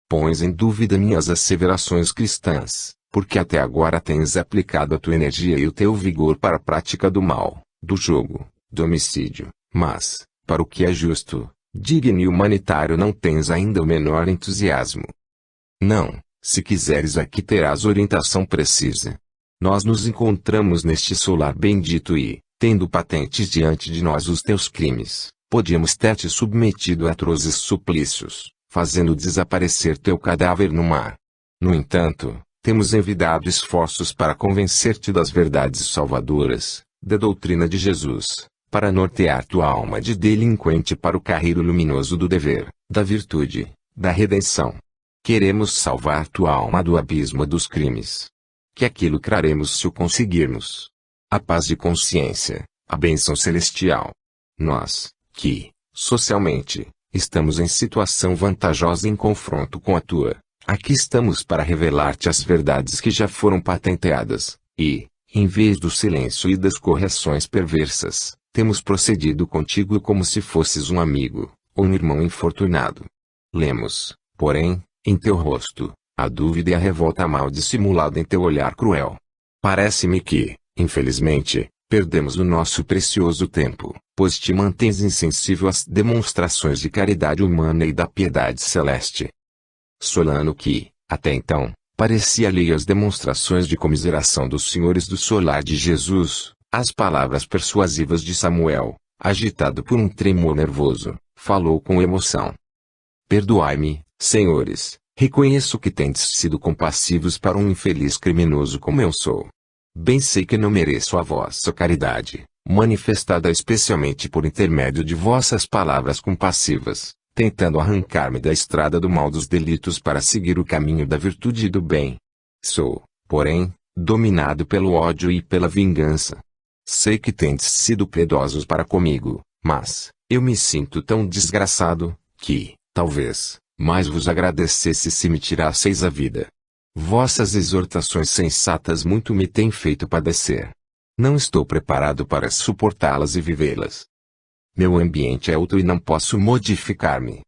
Pões em dúvida minhas asseverações cristãs, porque até agora tens aplicado a tua energia e o teu vigor para a prática do mal, do jogo, do homicídio, mas, para o que é justo, digno e humanitário não tens ainda o menor entusiasmo. Não, se quiseres aqui terás orientação precisa. Nós nos encontramos neste solar bendito e, tendo patentes diante de nós os teus crimes, podíamos ter-te submetido a atrozes suplícios, fazendo desaparecer teu cadáver no mar. No entanto, temos envidado esforços para convencer-te das verdades salvadoras, da doutrina de Jesus, para nortear tua alma de delinquente para o carreiro luminoso do dever, da virtude, da redenção. Queremos salvar tua alma do abismo dos crimes. Que aquilo craremos se o conseguirmos. A paz de consciência, a bênção celestial. Nós, que, socialmente, estamos em situação vantajosa em confronto com a tua, aqui estamos para revelar-te as verdades que já foram patenteadas, e, em vez do silêncio e das correções perversas, temos procedido contigo como se fosses um amigo, ou um irmão infortunado. Lemos, porém, em teu rosto, a dúvida e a revolta mal dissimulada em teu olhar cruel. Parece-me que, infelizmente, perdemos o nosso precioso tempo, pois te mantens insensível às demonstrações de caridade humana e da piedade celeste. Solano que, até então, parecia alheio às demonstrações de comiseração dos senhores do solar de Jesus, às palavras persuasivas de Samuel, agitado por um tremor nervoso, falou com emoção. Perdoai-me, senhores, reconheço que tendes sido compassivos para um infeliz criminoso como eu sou. Bem sei que não mereço a vossa caridade, manifestada especialmente por intermédio de vossas palavras compassivas, tentando arrancar-me da estrada do mal dos delitos para seguir o caminho da virtude e do bem. Sou, porém, dominado pelo ódio e pela vingança. Sei que tendes sido piedosos para comigo, mas, eu me sinto tão desgraçado, que, talvez, mais vos agradecesse se me tirasseis a vida. Vossas exortações sensatas muito me têm feito padecer. Não estou preparado para suportá-las e vivê-las. Meu ambiente é outro e não posso modificar-me.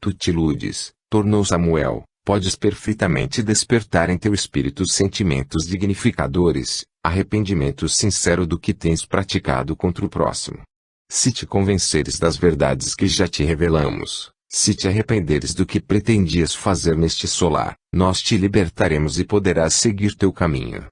Tu te iludes, tornou Samuel, podes perfeitamente despertar em teu espírito sentimentos dignificadores, arrependimento sincero do que tens praticado contra o próximo. Se te convenceres das verdades que já te revelamos, se te arrependeres do que pretendias fazer neste solar, nós te libertaremos e poderás seguir teu caminho.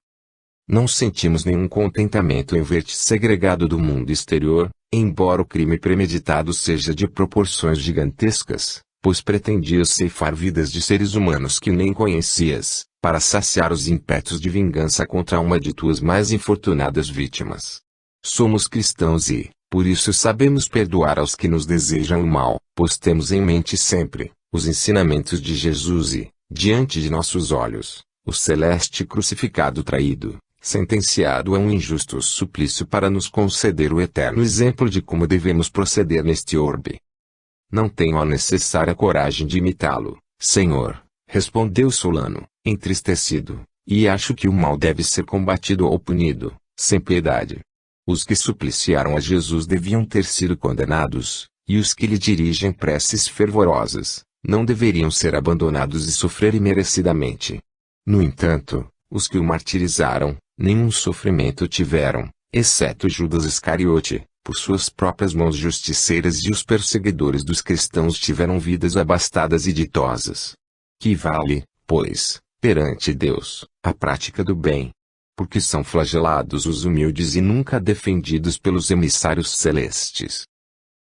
Não sentimos nenhum contentamento em ver-te segregado do mundo exterior, embora o crime premeditado seja de proporções gigantescas, pois pretendias ceifar vidas de seres humanos que nem conhecias, para saciar os ímpetos de vingança contra uma de tuas mais infortunadas vítimas. Somos cristãos e, por isso sabemos perdoar aos que nos desejam o mal, pois temos em mente sempre os ensinamentos de Jesus e, diante de nossos olhos, o celeste crucificado traído, sentenciado a um injusto suplício para nos conceder o eterno exemplo de como devemos proceder neste orbe. Não tenho a necessária coragem de imitá-lo, Senhor, respondeu Solano, entristecido, e acho que o mal deve ser combatido ou punido, sem piedade. Os que supliciaram a Jesus deviam ter sido condenados, e os que lhe dirigem preces fervorosas, não deveriam ser abandonados e sofrer imerecidamente. No entanto, os que o martirizaram, nenhum sofrimento tiveram, exceto Judas Iscariote, por suas próprias mãos justiceiras, e os perseguidores dos cristãos tiveram vidas abastadas e ditosas. Que vale, pois, perante Deus, a prática do bem? Porque são flagelados os humildes e nunca defendidos pelos emissários celestes.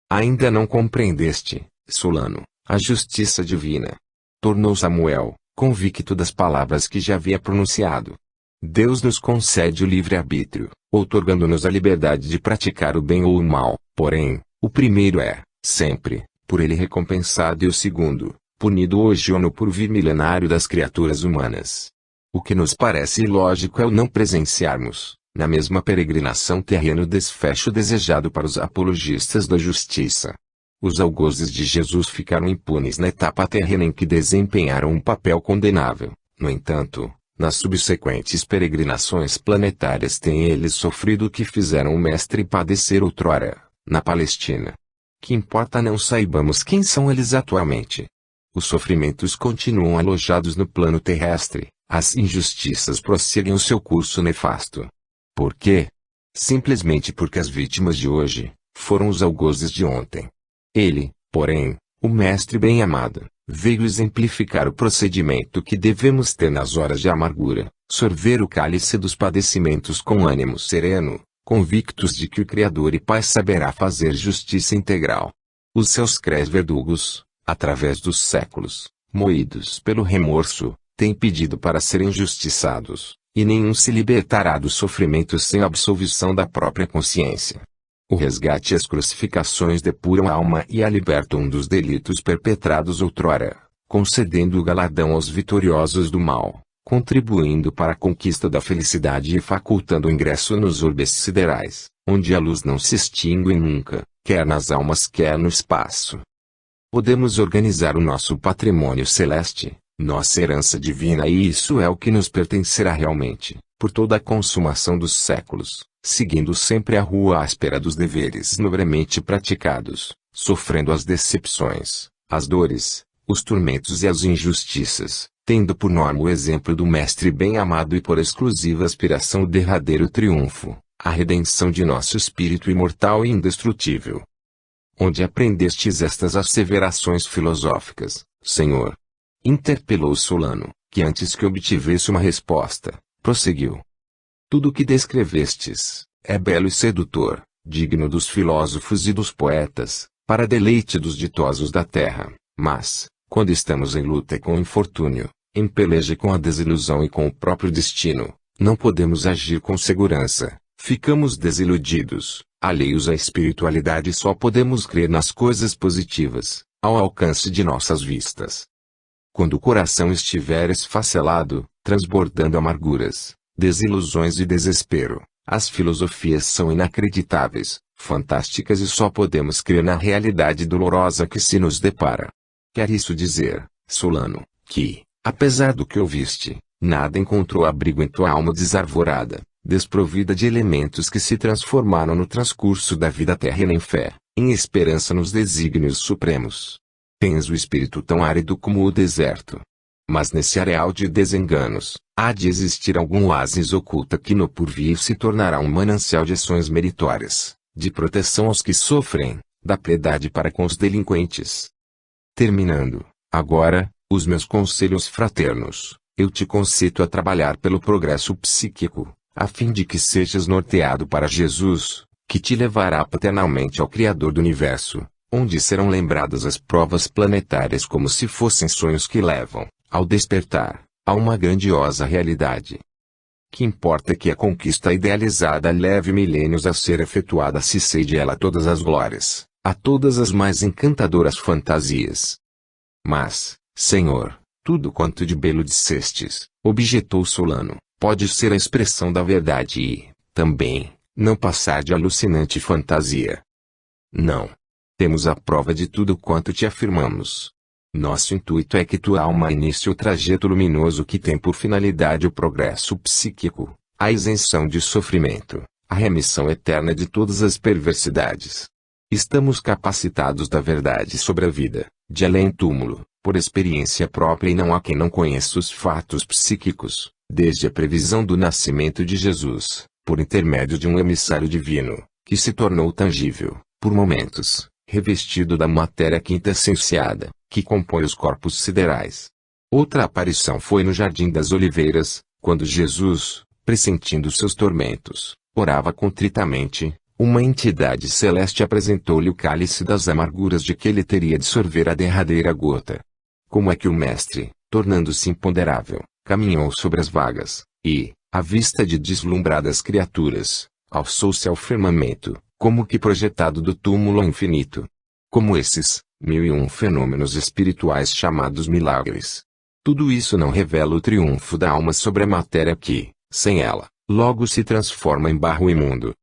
Ainda não compreendeste, Solano, a justiça divina. Tornou Samuel, convicto das palavras que já havia pronunciado. Deus nos concede o livre-arbítrio, outorgando-nos a liberdade de praticar o bem ou o mal, porém, o primeiro é, sempre, por ele recompensado, e o segundo, punido hoje ou no porvir milenário das criaturas humanas. O que nos parece ilógico é o não presenciarmos, na mesma peregrinação terrena, o desfecho desejado para os apologistas da justiça. Os algozes de Jesus ficaram impunes na etapa terrena em que desempenharam um papel condenável. No entanto, nas subsequentes peregrinações planetárias têm eles sofrido o que fizeram o Mestre padecer outrora, na Palestina. Que importa não saibamos quem são eles atualmente. Os sofrimentos continuam alojados no plano terrestre, as injustiças prosseguem o seu curso nefasto. Por quê? Simplesmente porque as vítimas de hoje foram os algozes de ontem. Ele, porém, o Mestre bem-amado, veio exemplificar o procedimento que devemos ter nas horas de amargura, sorver o cálice dos padecimentos com ânimo sereno, convictos de que o Criador e Pai saberá fazer justiça integral. Os seus crés verdugos, através dos séculos, moídos pelo remorso, têm pedido para serem injustiçados, e nenhum se libertará do sofrimento sem a absolvição da própria consciência. O resgate e as crucificações depuram a alma e a libertam dos delitos perpetrados outrora, concedendo o galardão aos vitoriosos do mal, contribuindo para a conquista da felicidade e facultando o ingresso nos orbes siderais, onde a luz não se extingue nunca, quer nas almas quer no espaço. Podemos organizar o nosso patrimônio celeste, nossa herança divina, e isso é o que nos pertencerá realmente, por toda a consumação dos séculos, seguindo sempre a rua áspera dos deveres nobremente praticados, sofrendo as decepções, as dores, os tormentos e as injustiças, tendo por norma o exemplo do Mestre bem-amado e por exclusiva aspiração o derradeiro triunfo, a redenção de nosso espírito imortal e indestrutível. Onde aprendestes estas asseverações filosóficas, Senhor? Interpelou Solano, que antes que obtivesse uma resposta, prosseguiu. Tudo o que descrevestes, é belo e sedutor, digno dos filósofos e dos poetas, para deleite dos ditosos da terra, mas, quando estamos em luta com o infortúnio, em peleja com a desilusão e com o próprio destino, não podemos agir com segurança, ficamos desiludidos, alheios à espiritualidade, e só podemos crer nas coisas positivas, ao alcance de nossas vistas. Quando o coração estiver esfacelado, transbordando amarguras, desilusões e desespero, as filosofias são inacreditáveis, fantásticas, e só podemos crer na realidade dolorosa que se nos depara. Quer isso dizer, Solano, que, apesar do que ouviste, nada encontrou abrigo em tua alma desarvorada, desprovida de elementos que se transformaram no transcurso da vida terrena em fé, em esperança nos desígnios supremos. Tens o espírito tão árido como o deserto. Mas nesse areal de desenganos, há de existir algum oásis oculta que no porvir se tornará um manancial de ações meritórias, de proteção aos que sofrem, da piedade para com os delinquentes. Terminando, agora, os meus conselhos fraternos, eu te concito a trabalhar pelo progresso psíquico, a fim de que sejas norteado para Jesus, que te levará paternalmente ao Criador do Universo, onde serão lembradas as provas planetárias como se fossem sonhos que levam, ao despertar, a uma grandiosa realidade. Que importa que a conquista idealizada leve milênios a ser efetuada, se cede ela todas as glórias, a todas as mais encantadoras fantasias. Mas, Senhor, tudo quanto de belo dissestes, objetou Solano, pode ser a expressão da verdade e, também, não passar de alucinante fantasia. Não. Temos a prova de tudo quanto te afirmamos. Nosso intuito é que tua alma inicie o trajeto luminoso que tem por finalidade o progresso psíquico, a isenção de sofrimento, a remissão eterna de todas as perversidades. Estamos capacitados da verdade sobre a vida, de além-túmulo, por experiência própria, e não há quem não conheça os fatos psíquicos, desde a previsão do nascimento de Jesus, por intermédio de um emissário divino, que se tornou tangível, por momentos, revestido da matéria quintessenciada, que compõe os corpos siderais. Outra aparição foi no Jardim das Oliveiras, quando Jesus, pressentindo seus tormentos, orava contritamente. Uma entidade celeste apresentou-lhe o cálice das amarguras de que ele teria de sorver a derradeira gota. Como é que o mestre, tornando-se imponderável, caminhou sobre as vagas, e, à vista de deslumbradas criaturas, alçou-se ao firmamento, como que projetado do túmulo ao infinito. Como esses, 1001 fenômenos espirituais chamados milagres. Tudo isso não revela o triunfo da alma sobre a matéria que, sem ela, logo se transforma em barro imundo.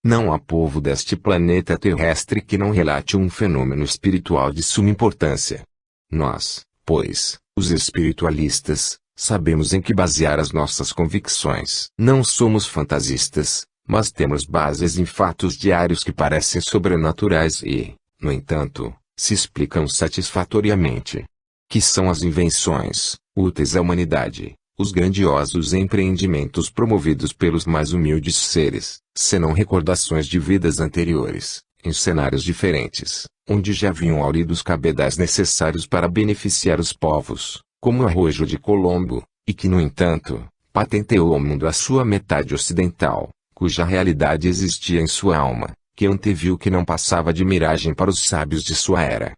Não há povo deste planeta terrestre que não relate um fenômeno espiritual de suma importância. Nós, pois, os espiritualistas, sabemos em que basear as nossas convicções. Não somos fantasistas, mas temos bases em fatos diários que parecem sobrenaturais e, no entanto, se explicam satisfatoriamente. Que são as invenções, úteis à humanidade, os grandiosos empreendimentos promovidos pelos mais humildes seres, senão recordações de vidas anteriores, em cenários diferentes, onde já haviam haurido os cabedais necessários para beneficiar os povos, como o arrojo de Colombo, e que, no entanto, patenteou ao mundo a sua metade ocidental, cuja realidade existia em sua alma, que anteviu que não passava de miragem para os sábios de sua era.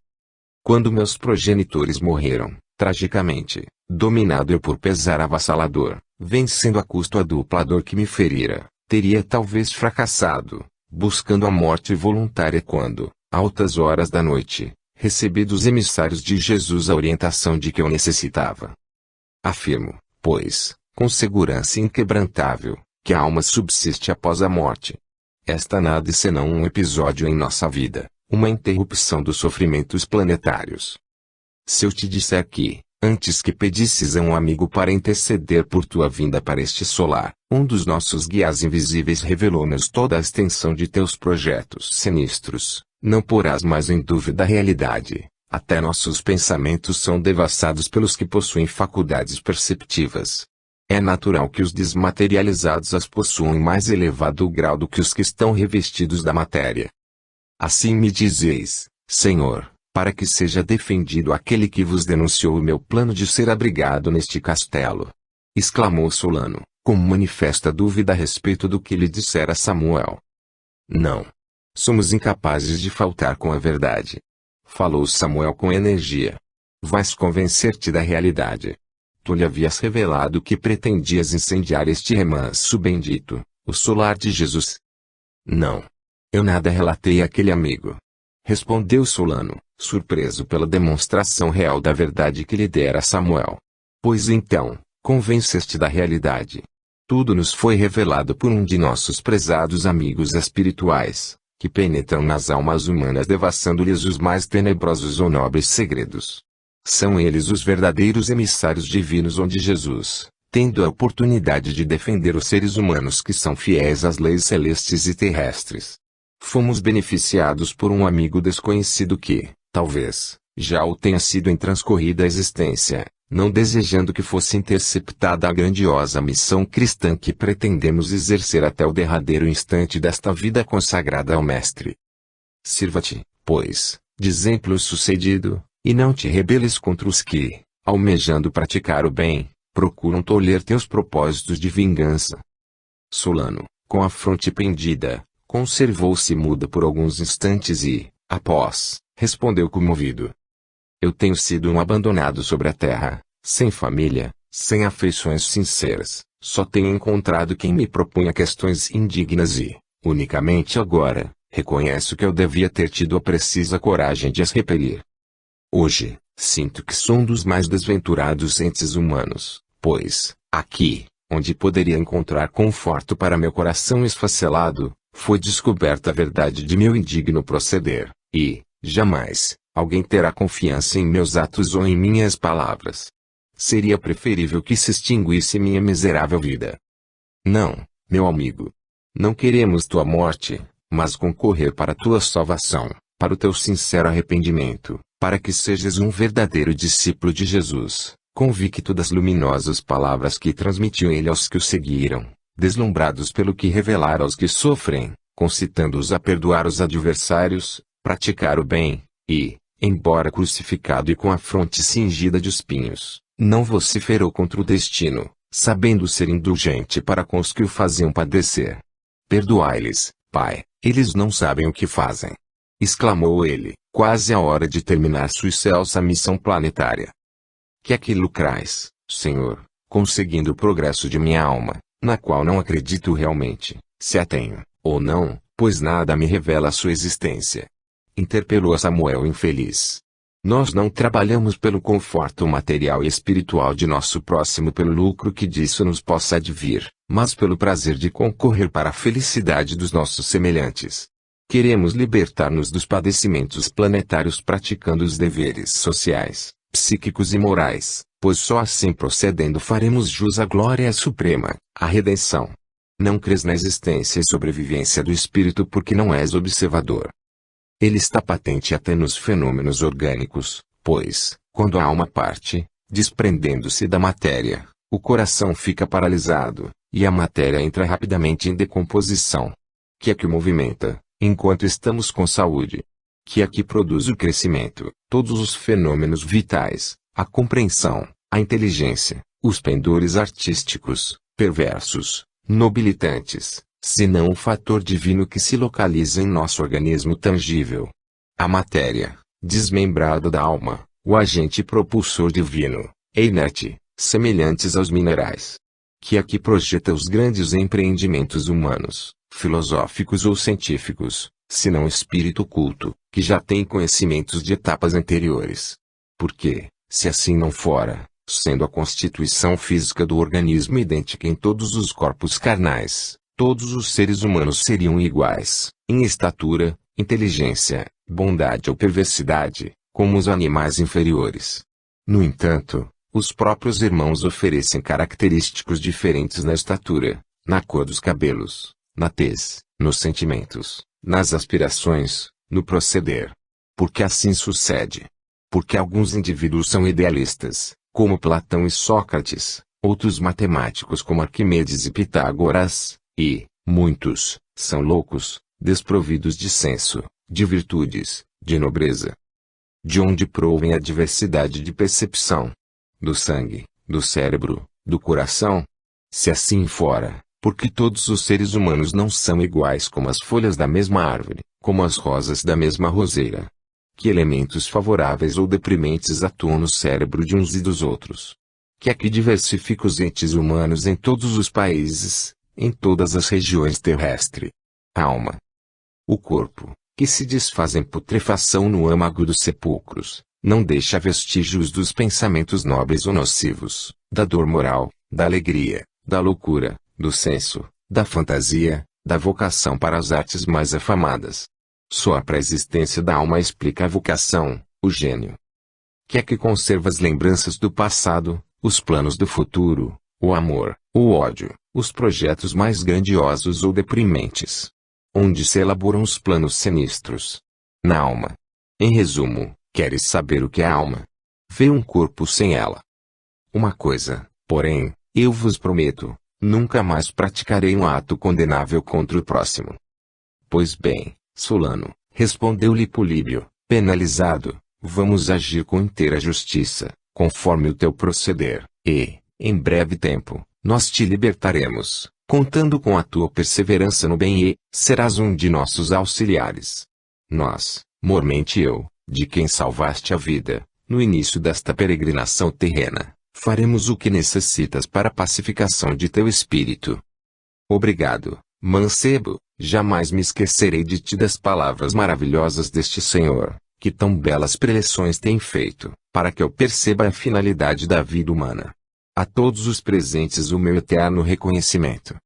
Quando meus progenitores morreram, tragicamente, dominado eu por pesar avassalador, vencendo a custo a dupla dor que me ferira, teria talvez fracassado, buscando a morte voluntária quando, altas horas da noite, recebi dos emissários de Jesus a orientação de que eu necessitava. Afirmo, pois, com segurança inquebrantável, que a alma subsiste após a morte. Esta nada é senão um episódio em nossa vida, uma interrupção dos sofrimentos planetários. Se eu te disser que, antes que pedisses a um amigo para interceder por tua vinda para este solar, um dos nossos guias invisíveis revelou-nos toda a extensão de teus projetos sinistros, não porás mais em dúvida a realidade. Até nossos pensamentos são devassados pelos que possuem faculdades perceptivas. É natural que os desmaterializados as possuam em mais elevado grau do que os que estão revestidos da matéria. Assim me dizeis, Senhor, para que seja defendido aquele que vos denunciou o meu plano de ser abrigado neste castelo. Exclamou Solano, com manifesta dúvida a respeito do que lhe dissera Samuel. Não. Somos incapazes de faltar com a verdade. Falou Samuel com energia. Vais convencer-te da realidade. Tu lhe havias revelado que pretendias incendiar este remanso bendito, o solar de Jesus. Não. Eu nada relatei àquele amigo. Respondeu Solano, surpreso pela demonstração real da verdade que lhe dera Samuel. Pois então, convenceste da realidade. Tudo nos foi revelado por um de nossos prezados amigos espirituais, que penetram nas almas humanas devassando-lhes os mais tenebrosos ou nobres segredos. São eles os verdadeiros emissários divinos onde Jesus, tendo a oportunidade de defender os seres humanos que são fiéis às leis celestes e terrestres. Fomos beneficiados por um amigo desconhecido que, talvez, já o tenha sido em transcorrida existência, não desejando que fosse interceptada a grandiosa missão cristã que pretendemos exercer até o derradeiro instante desta vida consagrada ao Mestre. Sirva-te, pois, de exemplo sucedido, e não te rebeles contra os que, almejando praticar o bem, procuram tolher teus propósitos de vingança. Solano, com a fronte pendida, conservou-se muda por alguns instantes e, após, respondeu comovido. Eu tenho sido um abandonado sobre a terra, sem família, sem afeições sinceras, só tenho encontrado quem me propunha questões indignas e, unicamente agora, reconheço que eu devia ter tido a precisa coragem de as repelir. Hoje, sinto que sou um dos mais desventurados entes humanos, pois, aqui, onde poderia encontrar conforto para meu coração esfacelado, foi descoberta a verdade de meu indigno proceder, e, jamais, alguém terá confiança em meus atos ou em minhas palavras. Seria preferível que se extinguisse minha miserável vida. Não, meu amigo. Não queremos tua morte, mas concorrer para tua salvação, para o teu sincero arrependimento, para que sejas um verdadeiro discípulo de Jesus, convicto das luminosas palavras que transmitiu ele aos que o seguiram, deslumbrados pelo que revelara aos que sofrem, concitando-os a perdoar os adversários, praticar o bem, e, embora crucificado e com a fronte cingida de espinhos, não vociferou contra o destino, sabendo ser indulgente para com os que o faziam padecer. Perdoai-lhes, Pai, eles não sabem o que fazem. Exclamou ele, quase à hora de terminar sua excelsa missão planetária. Que é que lucrais, Senhor, conseguindo o progresso de minha alma, na qual não acredito realmente, se a tenho, ou não, pois nada me revela a sua existência. Interpelou a Samuel infeliz. Nós não trabalhamos pelo conforto material e espiritual de nosso próximo pelo lucro que disso nos possa advir, mas pelo prazer de concorrer para a felicidade dos nossos semelhantes. Queremos libertar-nos dos padecimentos planetários praticando os deveres sociais, psíquicos e morais, pois só assim procedendo faremos jus à glória suprema, à redenção. Não crês na existência e sobrevivência do espírito porque não és observador. Ele está patente até nos fenômenos orgânicos, pois, quando a alma parte, desprendendo-se da matéria, o coração fica paralisado, e a matéria entra rapidamente em decomposição. Que é que o movimenta, enquanto estamos com saúde? Que é que produz o crescimento, todos os fenômenos vitais, a compreensão, a inteligência, os pendores artísticos, perversos, nobilitantes, senão o fator divino que se localiza em nosso organismo tangível. A matéria, desmembrada da alma, o agente propulsor divino, é inerte, semelhantes aos minerais. Que aqui projeta os grandes empreendimentos humanos, filosóficos ou científicos, senão o espírito oculto, que já tem conhecimentos de etapas anteriores. Porque, se assim não fora, sendo a constituição física do organismo idêntica em todos os corpos carnais, todos os seres humanos seriam iguais, em estatura, inteligência, bondade ou perversidade, como os animais inferiores. No entanto, os próprios irmãos oferecem característicos diferentes na estatura, na cor dos cabelos, na tez, nos sentimentos, nas aspirações, no proceder. Porque assim sucede. Porque alguns indivíduos são idealistas, como Platão e Sócrates, outros matemáticos como Arquimedes e Pitágoras, e, muitos, são loucos, desprovidos de senso, de virtudes, de nobreza. De onde provém a diversidade de percepção? Do sangue, do cérebro, do coração? Se assim fora, porque todos os seres humanos não são iguais como as folhas da mesma árvore, como as rosas da mesma roseira. Que elementos favoráveis ou deprimentes atuam no cérebro de uns e dos outros? Que aqui diversifica os entes humanos em todos os países, em todas as regiões terrestres. Alma. O corpo, que se desfaz em putrefação no âmago dos sepulcros, não deixa vestígios dos pensamentos nobres ou nocivos, da dor moral, da alegria, da loucura, do senso, da fantasia, da vocação para as artes mais afamadas. Só a pré-existência da alma explica a vocação, o gênio. Que é que conserva as lembranças do passado, os planos do futuro, o amor, o ódio, os projetos mais grandiosos ou deprimentes. Onde se elaboram os planos sinistros? Na alma. Em resumo, queres saber o que é a alma? Vê um corpo sem ela. Uma coisa, porém, eu vos prometo, nunca mais praticarei um ato condenável contra o próximo. Pois bem, Solano, respondeu-lhe Políbio, penalizado, vamos agir com inteira justiça, conforme o teu proceder, e, em breve tempo, nós te libertaremos, contando com a tua perseverança no bem e, serás um de nossos auxiliares. Nós, mormente eu, de quem salvaste a vida, no início desta peregrinação terrena, faremos o que necessitas para a pacificação de teu espírito. Obrigado, mancebo, jamais me esquecerei de ti das palavras maravilhosas deste Senhor, que tão belas preleções tem feito, para que eu perceba a finalidade da vida humana. A todos os presentes o meu eterno reconhecimento.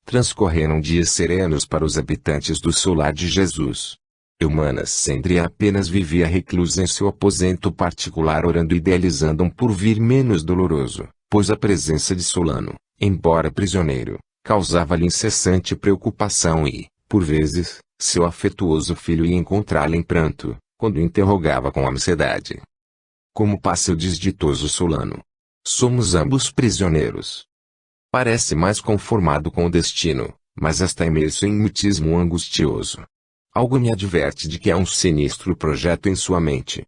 Transcorreram dias serenos para os habitantes do solar de Jesus. Eumanas Sendria apenas vivia reclusa em seu aposento particular orando e idealizando um porvir menos doloroso, pois a presença de Solano, embora prisioneiro, causava-lhe incessante preocupação e, por vezes, seu afetuoso filho ia encontrá-la em pranto, quando o interrogava com ansiedade. Como passa o desditoso Solano? Somos ambos prisioneiros. Parece mais conformado com o destino, mas está imerso em mutismo angustioso. Algo me adverte de que há um sinistro projeto em sua mente.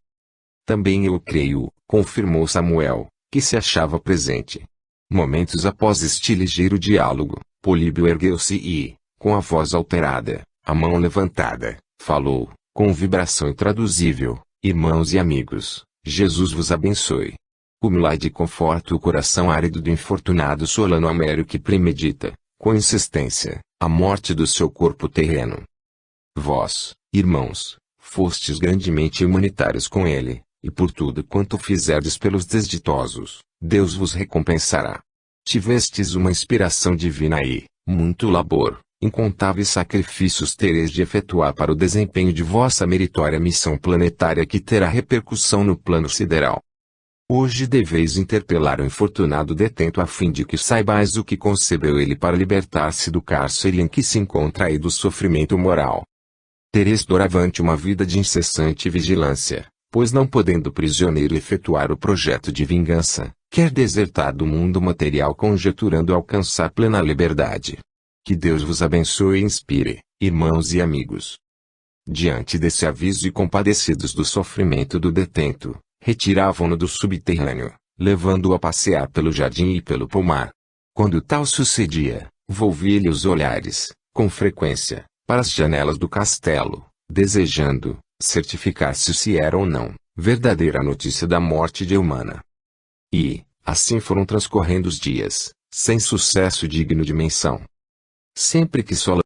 Também eu creio, confirmou Samuel, que se achava presente. Momentos após este ligeiro diálogo, Políbio ergueu-se e, com a voz alterada, a mão levantada, falou, com vibração intraduzível: irmãos e amigos, Jesus vos abençoe. Humilde e conforta o coração árido do infortunado Solano Amério que premedita, com insistência, a morte do seu corpo terreno. Vós, irmãos, fostes grandemente humanitários com ele, e por tudo quanto fizerdes pelos desditosos, Deus vos recompensará. Tivestes uma inspiração divina e, muito labor, incontáveis sacrifícios tereis de efetuar para o desempenho de vossa meritória missão planetária que terá repercussão no plano sideral. Hoje deveis interpelar o infortunado detento a fim de que saibais o que concebeu ele para libertar-se do cárcere em que se encontra e do sofrimento moral. Tereis doravante uma vida de incessante vigilância, pois não podendo o prisioneiro efetuar o projeto de vingança, quer desertar do mundo material conjecturando alcançar plena liberdade. Que Deus vos abençoe e inspire, irmãos e amigos. Diante desse aviso e compadecidos do sofrimento do detento, retiravam-no do subterrâneo, levando-o a passear pelo jardim e pelo pomar. Quando tal sucedia, volvia-lhe os olhares, com frequência, para as janelas do castelo, desejando, certificar-se se era ou não verdadeira a notícia da morte de Eumana. E, assim foram transcorrendo os dias, sem sucesso digno de menção. Sempre que Solon